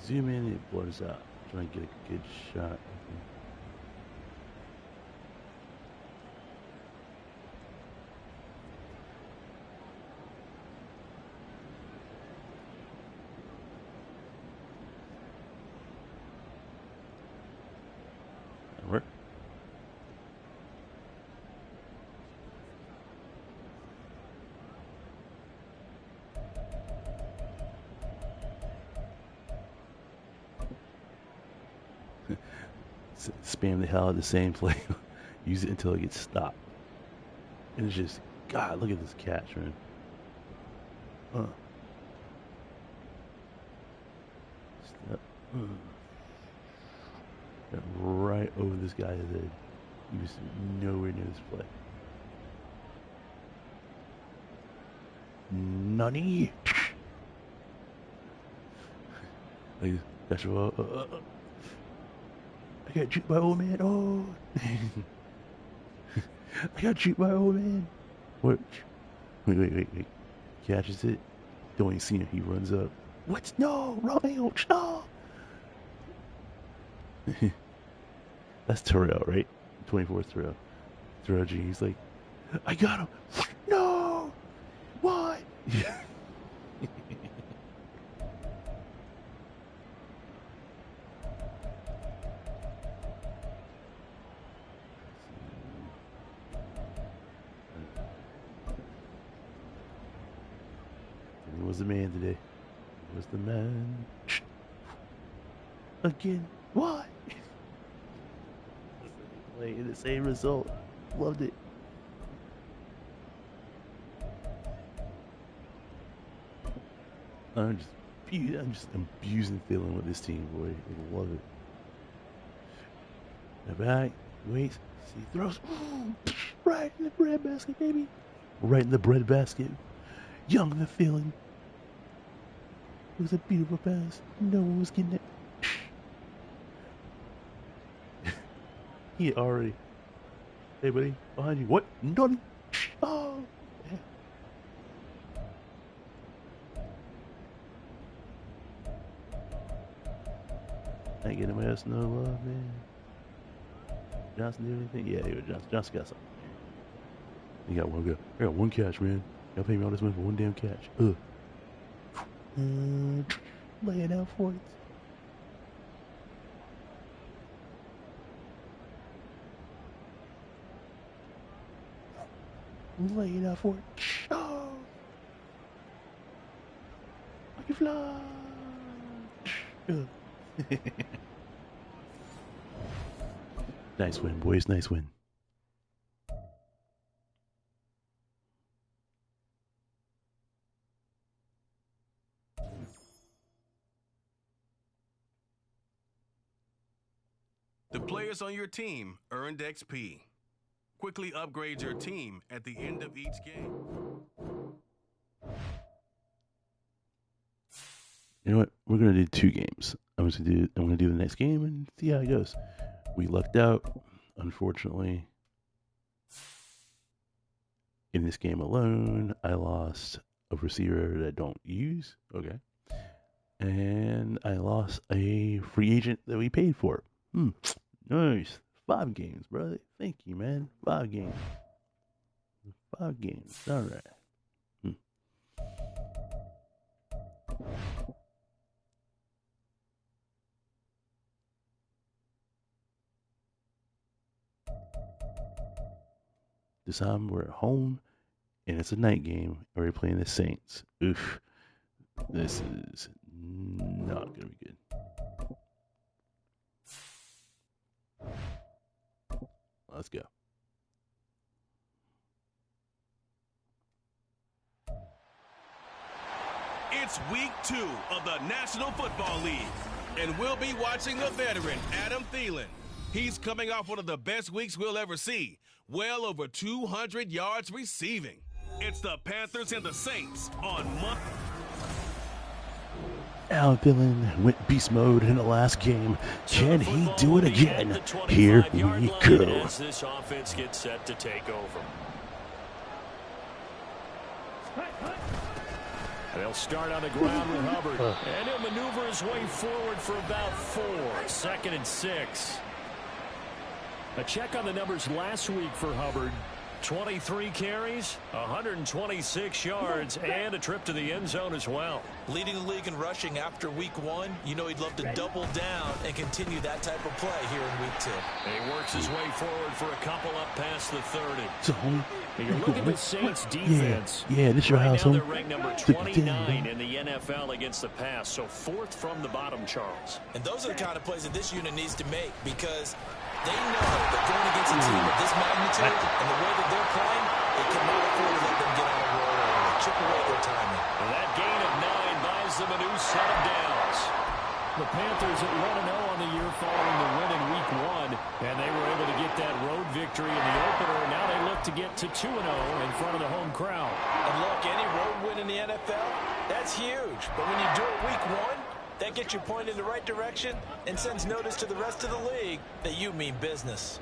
A: Zoom in, it blurs out. Trying to get a good shot. That work? Spam the hell out of the same play. Use it until it gets stopped. And it's just, God, look at this catch, man. Step. Got right over this guy's head. He was nowhere near this play. Nani? That's what. I got juked by old man. Oh, I got juked by old man. What? Wait. Catches it. Don't even see him. He runs up. What? No, wrong angle. No. That's Terrell, right? 24th Terrell. Terrell G. He's like, I got him. No. What? He was the man today. He was the man. Again. What? Playing the same result. Loved it. I'm just abusing feeling with this team, boy. I love it. The back, waits, see, throws, right in the bread basket, baby. Right in the bread basket. Young the feeling. It was a beautiful pass. No one was getting it. He already. Hey, buddy, behind you. What? Nothing. Oh. Yeah. I ain't getting my ass no love, man. Johnson do anything? Yeah, Johnson got something. He got one go. I got one catch, man. Y'all pay me all this money for one damn catch. Lay it out for it. Lay it out for it. Oh! I can fly! Nice win, boys. Nice win.
B: The players on your team earned XP. Quickly upgrade your team at the end of each game.
A: You know what? We're gonna do 2 games. I'm gonna do the next game and see how it goes. We lucked out, unfortunately. In this game alone, I lost a receiver that I don't use. Okay. And I lost a free agent that we paid for. Nice. 5 games, brother. Thank you, man. 5 games. 5 games. All right. This time we're at home, and it's a night game, and we're playing the Saints. Oof. This is not going to be good. Let's go.
B: It's week 2 of the National Football League, and we'll be watching a veteran, Adam Thielen. He's coming off one of the best weeks we'll ever see, well over 200 yards receiving. It's the Panthers and the Saints on Monday.
A: Adam Thielen went beast mode in the last game. Can he do it again? Here we go.
C: As this offense gets set to take over. They'll start on the ground with Hubbard. And he'll maneuver his way forward for about 4. 2nd and 6. A check on the numbers last week for Hubbard. 23 carries, 126 yards, and a trip to the end zone as well.
E: Leading the league in rushing after week 1, you know he'd love to double down and continue that type of play here in week 2.
C: He works his way forward for a couple up past the 30.
A: So, homie,
C: you're looking at the Saints defense.
A: Yeah, this your house,
C: now
A: homie.
C: they're ranked number 29 in the NFL against the pass, so 4th from the bottom, Charles.
E: And those are the kind of plays that this unit needs to make because they know that going against a team of this magnitude and the way that they're playing, they cannot afford to let them get on a roll or chip away their timing.
C: And that gain of 9 buys them a new set of downs. The Panthers at 1-0 on the year following the win in week 1, and they were able to get that road victory in the opener, and now they look to get to 2-0 in front of the home crowd.
E: And look, any road win in the NFL, that's huge. But when you do it week 1, that gets you pointed in the right direction and sends notice to the rest of the league that you mean business.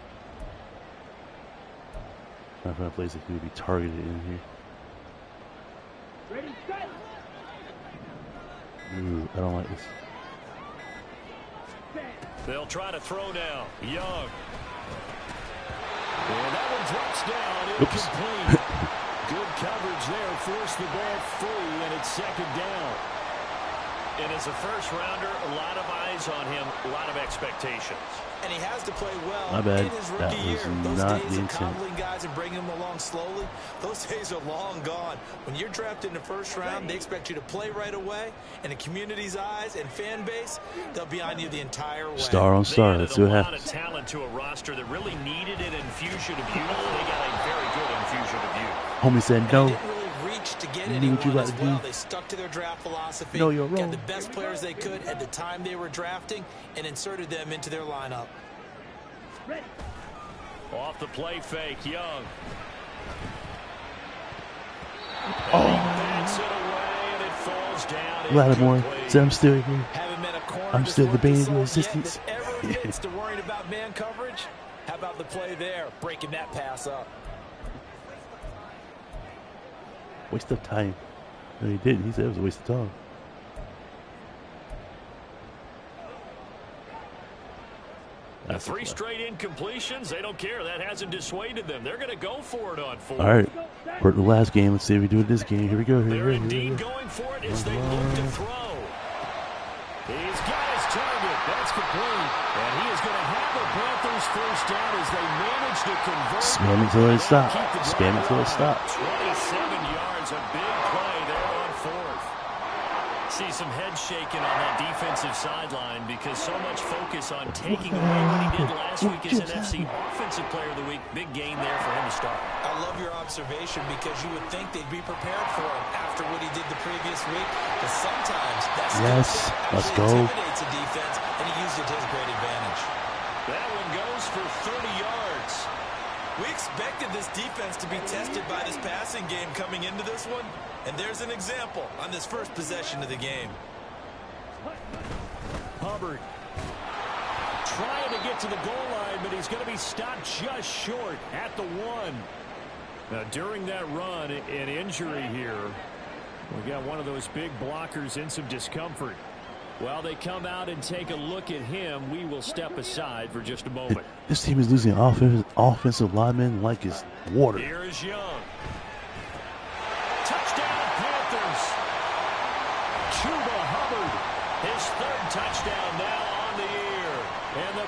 A: Trying to find a place that he would be targeted in here.
F: Ready, set.
A: Ooh, I don't like this.
C: They'll try to throw now. Young. And that one drops down. Incomplete. Good coverage there. Forced the ball free, and it's 2nd down. And as a first-rounder, a lot of eyes on him, a lot of expectations.
E: And he has to play well
A: My bad.
E: in his
A: That
E: rookie year.
A: was
E: Those
A: not
E: days
A: the
E: of
A: intent.
E: coddling guys and bringing them along slowly, those days are long gone. When you're drafted in the 1st round, they expect you to play right away. And in community's eyes and fan base, they'll be on you the entire way.
A: Star on star. Let's see what
C: They added
A: happens.
C: a lot of talent to a roster that really needed an infusion of youth. They got a very good infusion of youth.
A: Homie said
E: And
A: no.
E: they didn't really reach to get
A: You knew what you
E: anyone as
A: about to
E: well.
A: do.
E: They stuck to their draft philosophy,
A: No, you're
E: got
A: wrong.
E: the best players they could at the time they were drafting, and inserted them into their lineup.
C: Off the play fake, Young.
A: Oh.
C: And he backs it away, and it falls down.
A: Lattimore
C: Incomplete.
A: said I'm still here.
E: Haven't met a corner
A: I'm
E: that's
A: still
E: worth
A: debating
E: the
A: the
E: salt yet
A: assistance.
E: that ever admits to worrying about man coverage. How about the play there, breaking that pass up?
A: Waste of time. No, he didn't. He said it was a waste of time.
C: The 3 straight incompletions, they don't care. That hasn't dissuaded them. They're going to go for it on 4.
A: All right. We're at the last game. Let's see if we do it this game. Here we go. Here
C: They're
A: we go.
C: indeed going for it as they look to throw. He's got his target. That's complete. And he is going to have the Panthers first down as they manage to convert.
A: Spam it till it stops. Spam it till it stops.
C: 27 yards, a big play there on 4th. See some head shaking on that defensive sideline because so much focus on taking away what he did last week as an FC Offensive Player of the Week. Big gain there for him to start.
E: I love your observation because you would think they'd be prepared for him after what he did the previous week. But sometimes that's
A: Let's go.
E: intimidates a defense, and he used it to his great advantage.
C: That one goes for 30 yards.
E: We expected this defense to be tested by this passing game coming into this one, and there's an example on this first possession of the game.
C: Hubbard trying to get to the goal line, but he's going to be stopped just short at the 1. Now, during that run, an injury here. We got one of those big blockers in some discomfort. While they come out and take a look at him, we will step aside for just a moment.
A: This team is losing offensive linemen like it's water.
C: Here is Young. Touchdown, Panthers. Chuba Hubbard, his third touchdown now on the year. And the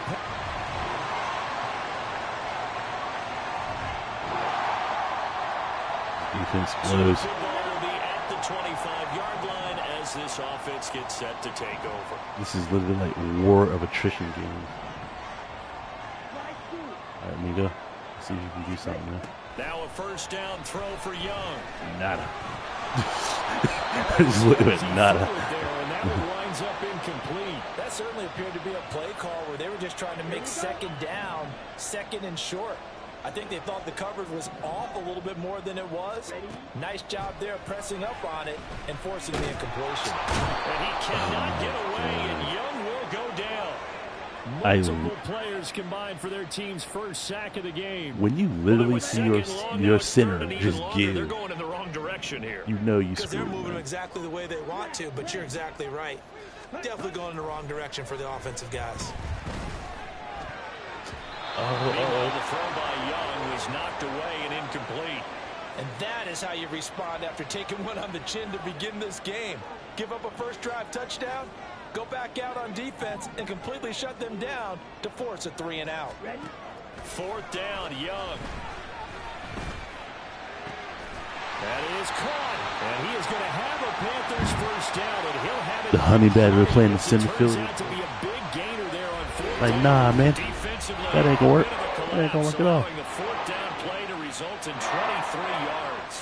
A: defense blows.
C: Football will be at the 25-yard line as this offense gets set to take over.
A: This is literally like war of attrition game. All right, Mingo. Let's see if you can do something now.
C: Now a first down throw for Young.
A: Nada. Just look at nada.
C: And that one winds up incomplete.
E: That certainly appeared to be a play call where they were just trying to make second down, second and short. I think they thought the coverage was off a little bit more than it was. Nice job there pressing up on it and forcing the incompletion.
C: And he cannot get away, and Young will go down. Multiple players combined for their team's first sack of the game.
A: When you literally see your center just give,
C: they're going in the wrong direction here.
A: You know you
E: Because they're
A: screwed.
E: moving them exactly the way they want to, but you're exactly right. Definitely going in the wrong direction for the offensive guys.
C: Meanwhile, the throw by Young was knocked away and incomplete.
E: And that is how you respond after taking one on the chin to begin this game. Give up a first drive touchdown, go back out on defense, and completely shut them down to force a 3 and out.
C: Fourth down, Young. That is caught. And he is going to have a Panthers first down, and he'll have it.
A: The honey badger playing the center field.
C: Turns out to be a big gainer there on fourth
A: Like,
C: down.
A: nah, man.
C: Defensively,
A: That ain't gonna work.
C: a bit of a
A: That ain't gonna work at all.
C: allowing the fourth down play to result in 23 yards.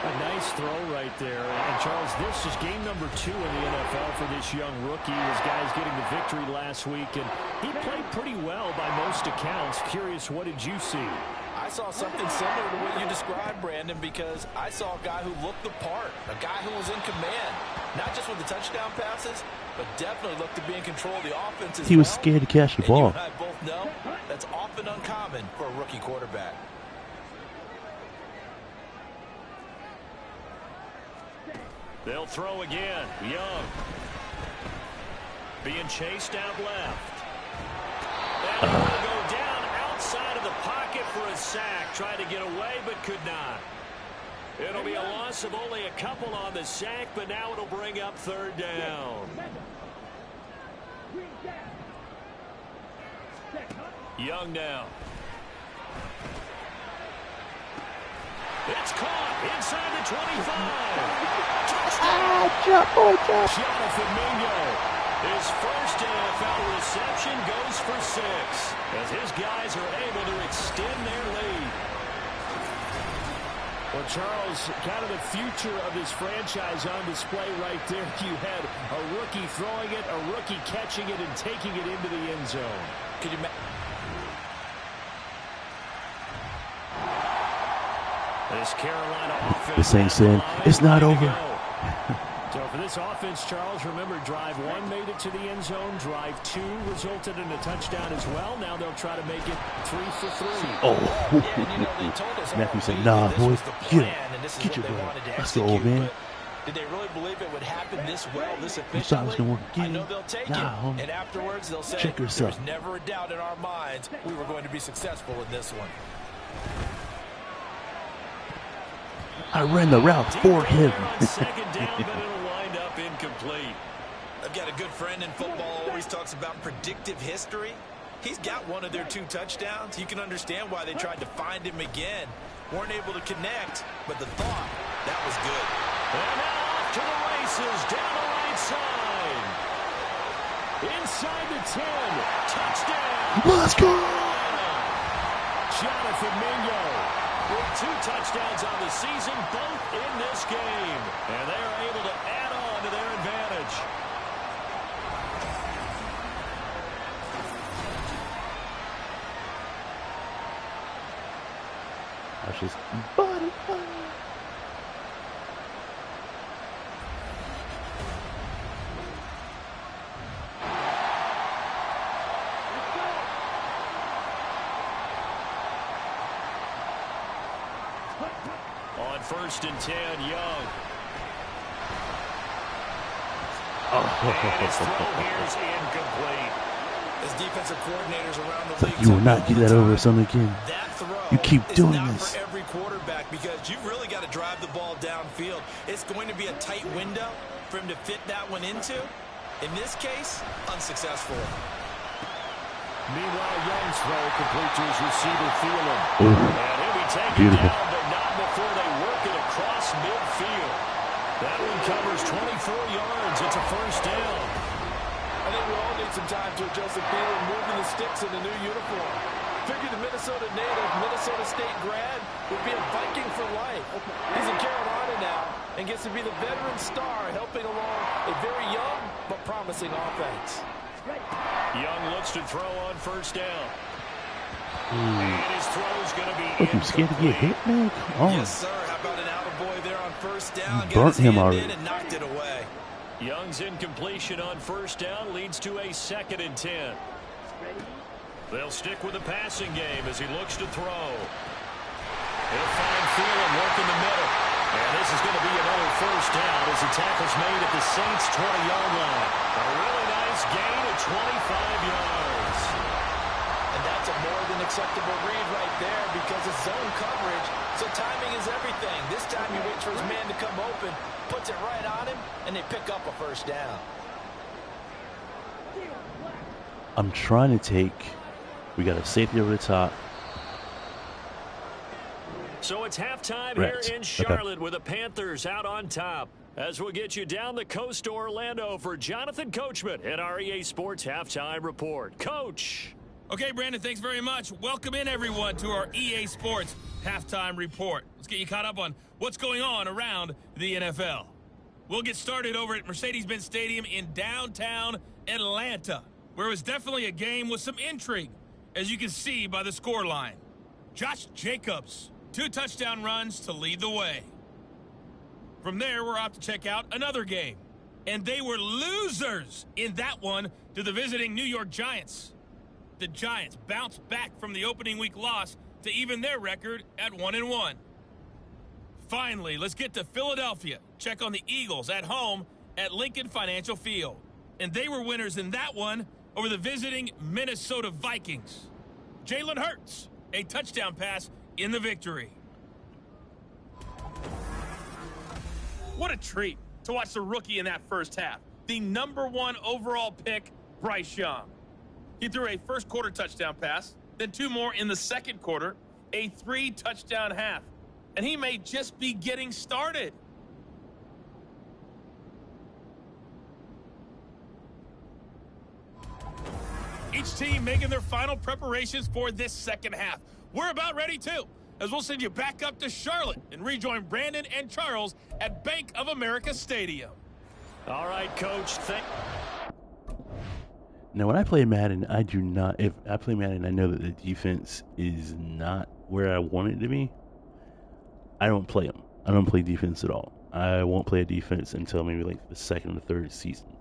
C: A nice throw right there. And Charles, this is game number 2 in the NFL for this young rookie. His guys getting the victory last week, and he played pretty well by most accounts. Curious, what did you see?
E: I saw something similar to what you described, Brandon, because I saw a guy who looked the part, a guy who was in command, not just with the touchdown passes, but definitely looked to be in control of the offense as
A: He was
E: well.
A: scared to catch the
E: And you
A: ball.
E: and I both know that's often uncommon for a rookie quarterback.
C: They'll throw again. Young. Being chased out left. And he will go down outside of the pocket for a sack. Tried to get away, but could not. It'll be a loss of only a couple on the sack, but now it'll bring up third down. Young now. It's caught inside the 25. Jonathan Mingo. His first NFL reception goes for 6 as his guys are able to extend their lead. Well, Charles, kind of the future of this franchise on display right there. You had a rookie throwing it, a rookie catching it, and taking it into the end zone.
E: Could you
C: This Carolina offense.
A: This ain't saying it's not over.
C: So for this offense, Charles, remember drive 1 made it to the end zone. Drive 2 resulted in a touchdown as well. Now they'll try to make it 3 for 3.
A: Oh,
E: Yeah, and you know, they told us all
A: Matthew said,
E: week
A: "Nah,
E: that
A: boy,
E: this was the
A: get
E: plan,
A: it.
E: and this is
A: Get
E: what
A: your
E: they
A: ball.
E: wanted to
A: Let's go,
E: execute,
A: man."
E: but did they really believe it would happen this well, this
A: You thought it was
E: efficiently?
A: gonna work
E: I
A: again?
E: know they'll take
A: Nah,
E: it,
A: homie.
E: and afterwards they'll say,
A: Check yourself.
E: there's never a doubt in our minds we were going to be successful in this one.
A: I ran the route for him.
C: Second down, but it'll wind up incomplete.
E: I've got a good friend in football, always talks about predictive history. He's got one of their 2 touchdowns. You can understand why they tried to find him again. Weren't able to connect, but the thought, that was good.
C: And now off to the races, down the right side. Inside the 10. Touchdown.
A: Let's go.
C: Jonathan Mingo with 2 touchdowns on the season, both in this game. And they are able to add on to their advantage.
A: That's just body.
C: On 1st and 10, Young. And his throw here's incomplete.
E: As defensive coordinators around the league,
A: You will not get that over, son, again.
E: that throw
A: You keep
E: is
A: doing
E: not
A: this.
E: for every quarterback because you've really got to drive the ball downfield. It's going to be a tight window for him to fit that one into. In this case, unsuccessful.
C: Meanwhile, Young's throw complete to his receiver, Thielen.
A: Ooh,
C: And he'll be taken
A: beautiful.
C: down, but not before they work it across midfield. That one covers 24 yards. It's a first down.
D: I think we all need some time to adjust to Thielen moving the sticks in the new uniform. Figured the Minnesota native, Minnesota State grad would be a Viking for life. He's in Carolina now and gets to be the veteran star helping along a very young but promising offense.
C: Young looks to throw on first down. And his throw's going to be
A: Look, I'm scared to get hit, man. Come on.
E: Yes, sir. How about an attaboy there on first down?
A: You
E: Got
A: burnt
E: his
A: him
E: hand
A: already.
E: in and knocked it away.
C: Young's incompletion on first down leads to a 2nd and 10. They'll stick with the passing game as he looks to throw. He'll find Thielen working the middle. And this is going to be another first down as the tackle's made at the Saints' 20-yard line. A really nice gain of 25 yards.
E: And that's a more than acceptable read right there because it's zone coverage, so timing is everything. This time he waits for his man to come open, puts it right on him, and they pick up a first down.
A: I'm trying to take. We got a safety over the top.
C: So it's halftime
A: Rats.
C: here in Charlotte with the Panthers out on top. As we'll get you down the coast to Orlando for Jonathan Coachman at our EA Sports Halftime Report. Coach.
B: Okay, Brandon, thanks very much. Welcome in, everyone, to our EA Sports Halftime Report. Let's get you caught up on what's going on around the NFL. We'll get started over at Mercedes-Benz Stadium in downtown Atlanta, where it was definitely a game with some intrigue, as you can see by the scoreline. Josh Jacobs, 2 touchdown runs to lead the way. From there, we're off to check out another game. And they were losers in that one to the visiting New York Giants. The Giants bounced back from the opening week loss to even their record at 1-1. Finally, let's get to Philadelphia. Check on the Eagles at home at Lincoln Financial Field. And they were winners in that one over the visiting Minnesota Vikings. Jalen Hurts, a touchdown pass in the victory. What a treat to watch the rookie in that first half. The #1 overall pick, Bryce Young. He threw a first quarter touchdown pass, then 2 more in the second quarter, a 3-touchdown half. And he may just be getting started. Each team making their final preparations for this second half. We're about ready too, as we'll send you back up to Charlotte and rejoin Brandon and Charles at Bank of America Stadium.
C: All right, Coach.
A: Now, when I play Madden, I do not. If I play Madden, I know that the defense is not where I want it to be. I don't play them. I don't play defense at all. I won't play a defense until maybe like the 2nd or 3rd season.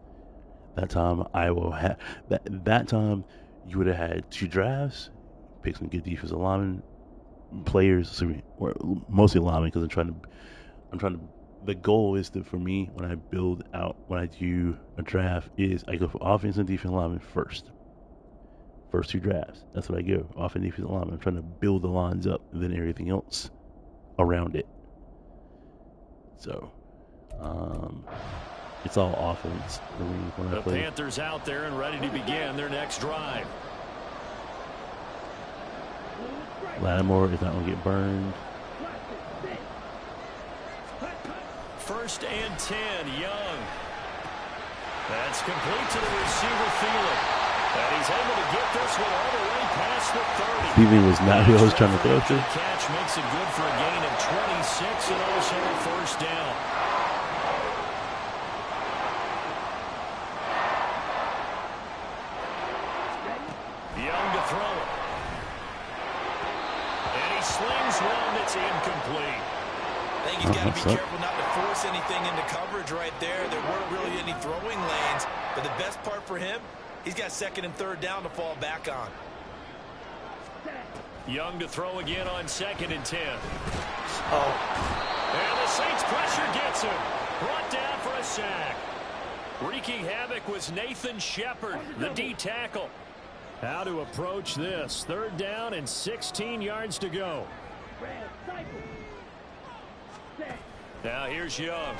A: That time, I will have that time. You would have had 2 drafts, pick some good defensive linemen, players, or mostly linemen, because I'm trying to. The goal is for me when I build out, when I do a draft, is I go for offense and defensive linemen first. First 2 drafts, that's what I go. Offense and defensive linemen. I'm trying to build the lines up, and then everything else around it. So, it's all offense for me when I play.
C: The Panthers out there and ready to begin their next drive.
A: Lattimore is not going to get burned.
C: 1st and 10, Young. That's complete to the receiver, Thielen. And he's able to get this one all the way past the 30.
A: Thielen was not who I was trying to throw to.
C: Catch makes it good for a gain of 26 and also a first down. Young to throw it. And he slings one that's incomplete.
E: I think he's got to be careful not to force anything into coverage right there. There weren't really any throwing lanes, but the best part for him, he's got 2nd and 3rd down to fall back on.
C: Young to throw again on 2nd and 10.
E: Oh.
C: And the Saints pressure gets him. Brought down for a sack. Wreaking havoc was Nathan Shepard, the D tackle. How to approach this. 3rd down and 16 yards to go. Now here's Young.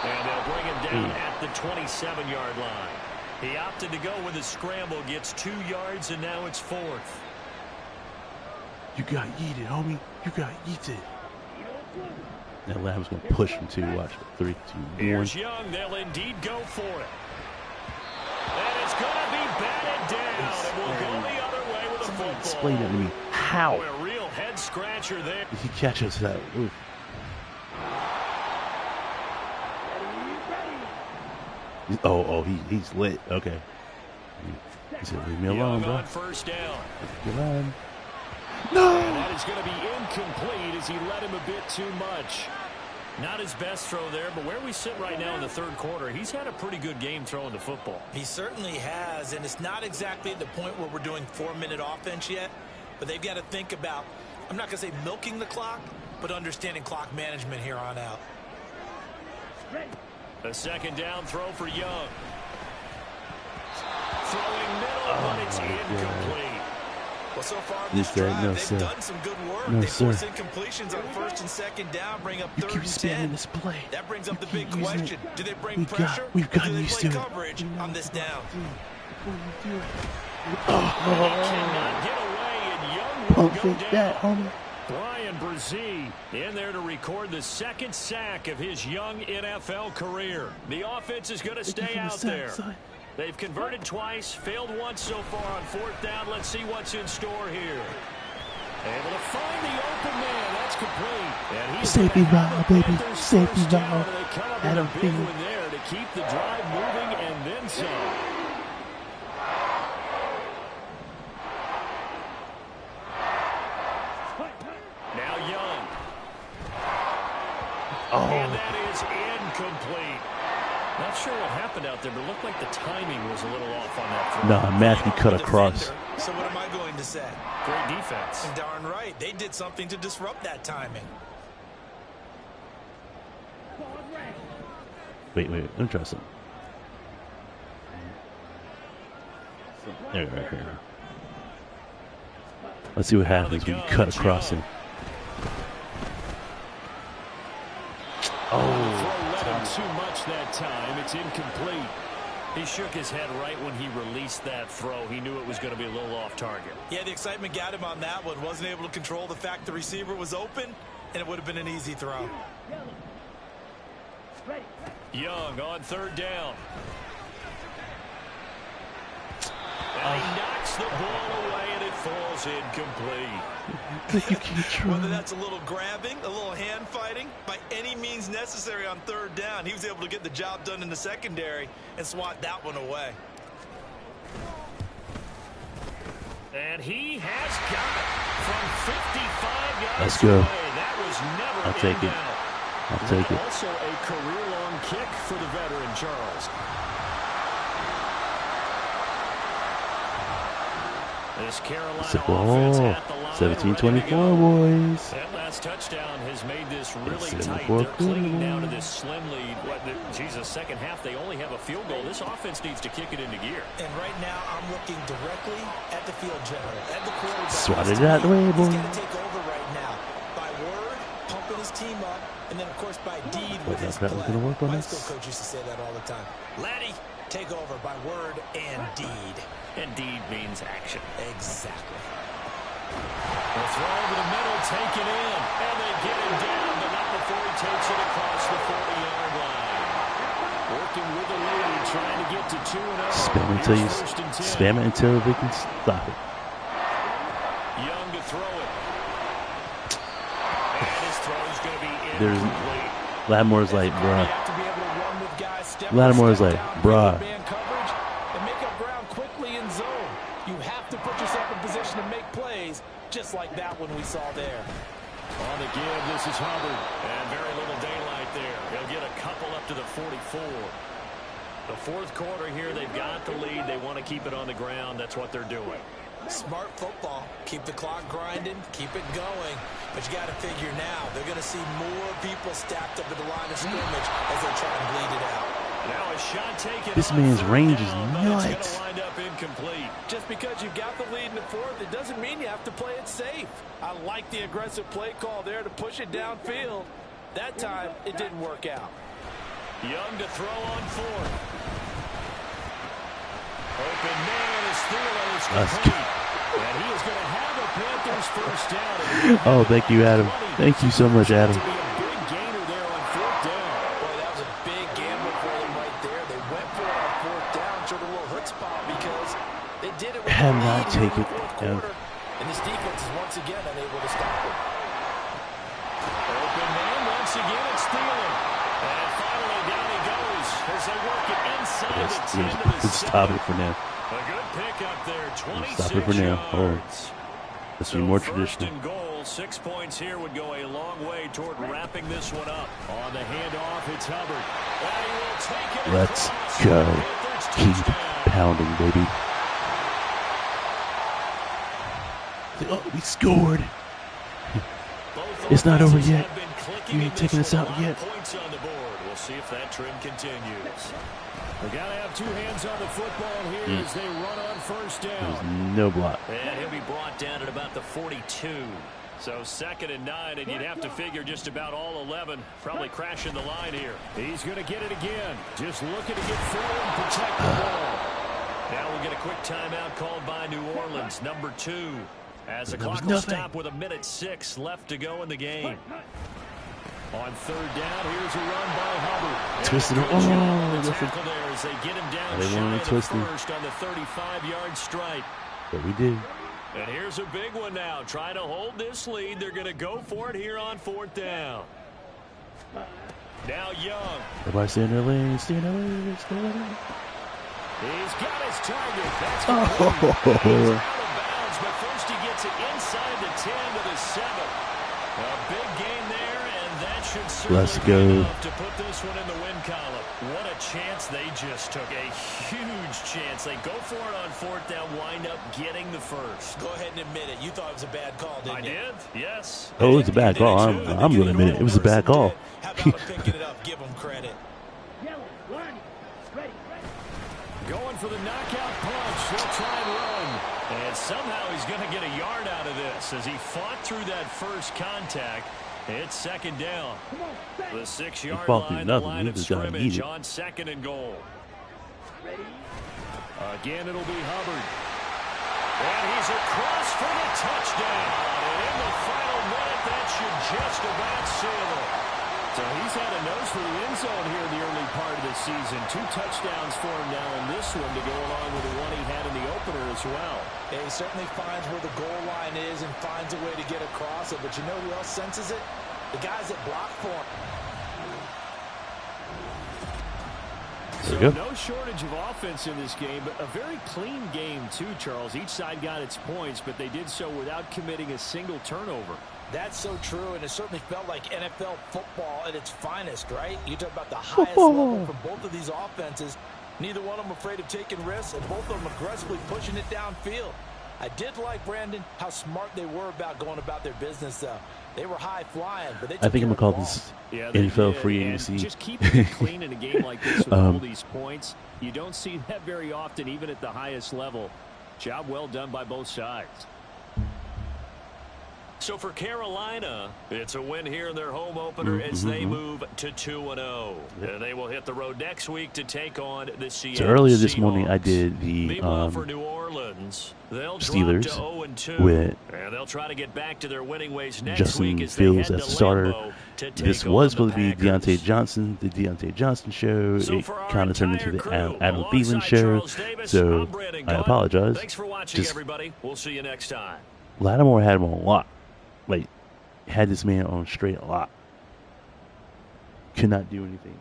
C: And they'll bring him down at the 27-yard line. He opted to go with a scramble, gets 2 yards, and now it's 4th.
A: You got yeeted, homie. You got yeeted. Now Lamb's going to push him too. Watch. 3, 2, 1.
C: Here's Young. They'll indeed go for it. And it's going to be batted down. It will go the other way with a football.
A: Explain that to me. How?
C: Boy, a real head scratcher there.
A: He catches that. Oof. He's lit. Okay. He said, leave me alone, bro.
C: On 1st down.
A: Leave me alone. No!
C: And that is going to be incomplete as he let him a bit too much. Not his best throw there, but where we sit right now in the 3rd quarter, he's had a pretty good game throwing the football.
E: He certainly has, and it's not exactly at the point where we're doing 4-minute offense yet, but they've got to think about, I'm not going to say milking the clock, but understanding clock management here on out.
C: A 2nd down throw for Young. Throwing middle, but it's incomplete.
E: Well, so far this drive, they've done some good work. They force incompletions on 1st and 2nd down, bring up 3rd and 10.
A: This play.
E: That brings up the big question. Do they bring pressure?
A: We've gotten
E: used to coverage on this down.
C: Cannot get away, and Young will go down.
A: That, homie.
C: Brian Brzee in there to record the 2nd sack of his young NFL career. The offense is going to stay out there. They've converted twice, failed once so far on 4th down. Let's see what's in store here. Able to find the open man. That's complete. And he's
A: safety valve, baby. Safety valve.
C: They come up with a big one there to keep the drive moving and then some. Now Young. And that is incomplete. Not sure what happened out there, but it looked like the timing was a little off on that throw.
A: Nah, Matthew cut across.
E: So what am I going to say?
C: Great defense.
E: And darn right. They did something to disrupt that timing.
A: Wait. Let me try something. There, right here. Let's see what happens when you cut across him.
C: Too much that time. It's incomplete. He shook his head right when he released that throw. He knew it was going to be a little off target.
E: Yeah, the excitement got him on that one. Wasn't able to control the fact the receiver was open, and it would have been an easy throw.
C: Young on 3rd down. And he knocks the ball away, and it falls incomplete.
E: Whether that's a little grabbing, a little hand fighting, by any means necessary on 3rd down, he was able to get the job done in the secondary and swat that one away.
C: And he has got it from 55 yards
A: Let's go.
C: away. That was never
A: I'll take it. I'll take it.
C: Also a career-long kick for the veteran Charles. This Carolina offense at the line.
A: 17-24, boys.
C: That last touchdown has made this really tight. They're clinging now to this slim lead. Jesus, 2nd half, they only have a field goal. This offense needs to kick it into gear.
E: And right now, I'm looking directly at the field general, at the quarterback.
A: Swat it out the way, boy.
E: He's got to take over right now. By word, pumping his team up, and then, of course, by deed with his play. My school coach used to say that all the time. Laddie, take over by word and deed.
C: And deed means action.
E: Exactly.
C: The throw over the middle, taken in, and they get him down, but not before he takes it across the 40-yard line. Working with the lead, trying to get to 2-0.
A: Spam it until they can stop it.
C: Young to throw it. And his throw's going to be incomplete.
A: Lattimore's like, bruh. Lattimore's like, bruh.
E: You have to put yourself in position to make plays, just like that one we saw there.
C: On the give, this is Hubbard. And very little daylight there. They'll get a couple up to the 44. The 4th quarter here, they've got the lead. They want to keep it on the ground. That's what they're doing.
E: Smart football. Keep the clock grinding, keep it going. But you got to figure now, they're going to see more people stacked up at the line of scrimmage as they try and bleed it out.
C: Now a shot taken.
A: This man's range is nuts.
C: It's going to wind up incomplete.
D: Just because you got the lead in the fourth, it doesn't mean you have to play it safe. I like the aggressive play call there to push it downfield. That time, it didn't work out.
C: Young to throw on fourth. Open man is Thielen is complete. And he is going to have a Panthers first down.
A: Oh, thank you, Adam. Thank you so much, Adam. Have not taken
E: and this defense is once again unable to stop him.
C: Open man once again, it's Thielen. And finally down he goes as they work it inside the 10 to the 7.
A: Stop it for now.
C: A good pick up there, 26
A: Stop it for now. Oh, let's be more traditional.
C: First and goal, 6 points here would go a long way toward wrapping this one up. On the handoff, it's Hubbard. And he will take it.
A: Let's go. Keep pounding, baby. Oh, we scored. It's not over yet. You ain't taking us out yet.
C: Points on the board. We'll see if that trend continues. They got to have two hands on the football here as they run on first down.
A: There's no block.
C: And he'll be brought down at about the 42. So 2nd and 9, and you'd have to figure just about all 11 probably crashing the line here. He's going to get it again. Just looking to get forward and protect the ball. Now we'll get a quick timeout called by New Orleans, number 2. As the clock will stop with 1:06 left to go in the game. On 3rd down, here's a run by Hubbard.
A: Twisted him.
C: The tackle there as they get him down
A: They
C: shy
A: wanted
C: of
A: to
C: the
A: twist him.
C: first on the 35-yard stripe.
A: But we did.
C: And here's a big one now. Trying to hold this lead. They're going to go for it here on 4th down. Now Young.
A: Everybody stay in their lane. Stay in their lane. Stay in their lane.
C: He's got his target. That's complete. He's out of bounds, but first he gets it inside the 10 to the 7. A big gain there, and that should certainly be enough to put this one in the win column. What a chance they just took. A huge chance. They go for it on 4th down, wind up getting the first.
E: Go ahead and admit it. You thought it was a bad call, didn't you?
C: I did, yes.
A: Oh, it's a bad call. I'm going to admit it. It was a bad call.
E: How about picking it up? Give them credit.
C: Going for the knockout punch. He'll try and run. And somehow he's going to get a yard out of this as he fought through that first contact. It's 2nd down. The 6-yard line, the line of scrimmage on 2nd and goal. Again, it'll be Hubbard. And he's across for the touchdown. And in the final minute, that should just about seal it. So he's had a nose for the end zone here in the early part of the season. 2 touchdowns for him now in this one to go along with the one he had in the opener as well.
E: He certainly finds where the goal line is and finds a way to get across it. But you know who else senses it? The guys that block for him.
C: So no shortage of offense in this game, but a very clean game too, Charles. Each side got its points, but they did so without committing a single turnover.
E: That's so true, and it certainly felt like NFL football at its finest, right? You talk about the highest level from both of these offenses. Neither one of them afraid of taking risks, and both of them aggressively pushing it downfield. I did like, Brandon, how smart they were about going about their business, though. They were high-flying, but they took
A: I think I'm going to call this NFL free agency.
C: Just keeping it clean in a game like this with all these points, you don't see that very often, even at the highest level. Job well done by both sides. So for Carolina, it's a win here in their home opener as they move to 2-0. And they will hit the road next week to take on the Seattle
A: So earlier this
C: Seahawks.
A: morning, I did the
C: for New Orleans, they'll
A: Steelers
C: drop to 0-2,
A: with
C: and they'll try to get back to their winning ways next
A: Justin
C: week as
A: Fields
C: they
A: as
C: head
A: the
C: to
A: starter.
C: Lambeau to take
A: This
C: on
A: was
C: the
A: supposed to be
C: Packers.
A: Deontay Johnson, the Deontay Johnson show.
C: So
A: It
C: for our
A: kind of turned into
C: entire
A: the
C: crew,
A: Adam Thielen
C: alongside
A: show.
C: Charles Davis,
A: So
C: I'm Brandon
A: I
C: Gunn.
A: apologize.
C: Thanks for watching,
A: Just
C: everybody. We'll see you next time.
A: Lattimore had him on lock. Like, had this man on straight lock. Could not do anything.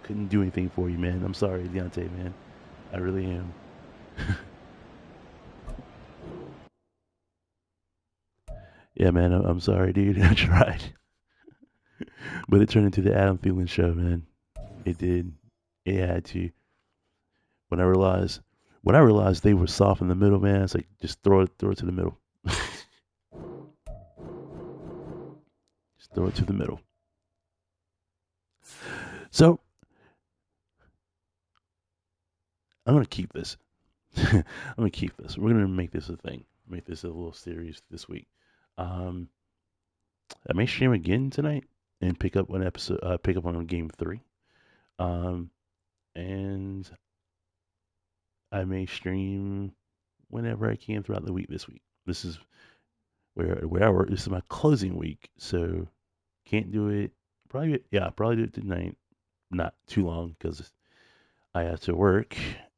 A: Couldn't do anything for you, man. I'm sorry, Deontay, man. I really am. Yeah, man, I'm sorry, dude. I tried. But it turned into the Adam Thielen show, man. It did. It had to. When I realized when I realized they were soft in the middle, man, it's like just throw it to the middle. Just throw it to the middle. So I'm gonna keep this. I'm gonna keep this. We're gonna make this a thing. Make this a little series this week. I may stream again tonight and pick up an episode. Pick up on game 3. And I may stream whenever I can throughout the week this week. This is where I work. This is my closing week, so can't do it. Probably do it tonight. Not too long because I have to work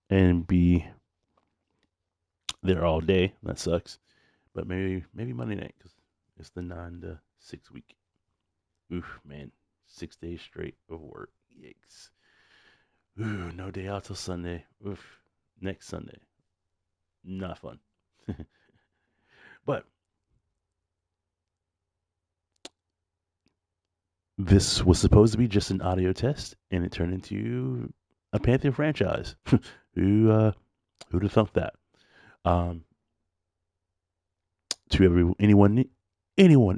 A: and be there all day. That sucks. But maybe Monday night because it's the 9 to 6 week. Oof, man, 6 days straight of work. Yikes. Ooh, no day out till Sunday. Oof, next Sunday. Not fun. But this was supposed to be just an audio test, and it turned into a Panther franchise. Who'd have thunk that? To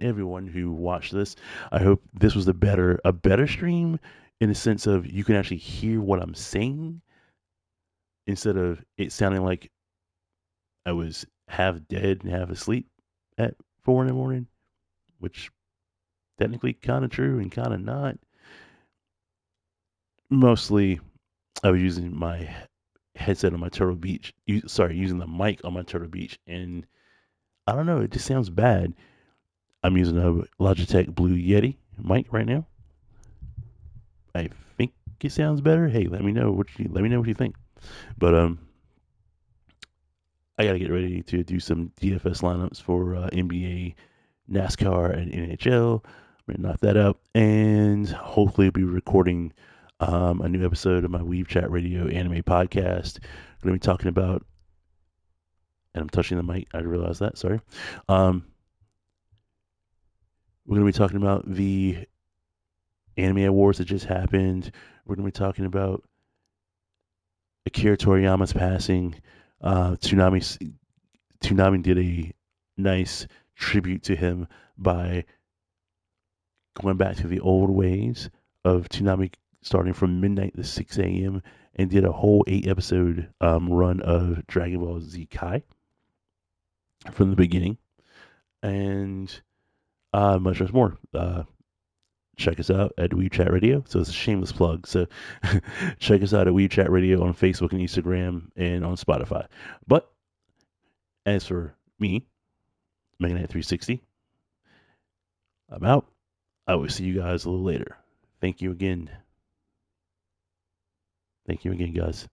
A: everyone who watched this, I hope this was a better stream in the sense of you can actually hear what I'm saying instead of it sounding like I was half dead and half asleep at 4 in the morning, which technically kind of true and kind of not. Mostly, I was using my headset on my Turtle Beach. Using the mic on my Turtle Beach, and I don't know, it just sounds bad. I'm using a Logitech Blue Yeti mic right now. I think it sounds better. Hey, let me know what you think. But I gotta get ready to do some DFS lineups for NBA, NASCAR, and NHL. I'm gonna knock that out, and hopefully be recording a new episode of my Weave Chat Radio anime podcast. I'm gonna be talking about, and I'm touching the mic. I realized that. Sorry. We're gonna be talking about the anime awards that just happened. We're gonna be talking about Akira Toriyama's passing. Toonami did a nice tribute to him by going back to the old ways of Toonami, starting from midnight to 6 a.m. and did a whole 8-episode run of Dragon Ball Z Kai from the beginning, and much more. Check us out at Weave Chat Radio. So it's a shameless plug. So check us out at Weave Chat Radio on Facebook and Instagram and on Spotify. But as for me, Mega Knight 360, I'm out. I will see you guys a little later. Thank you again. Thank you again, guys.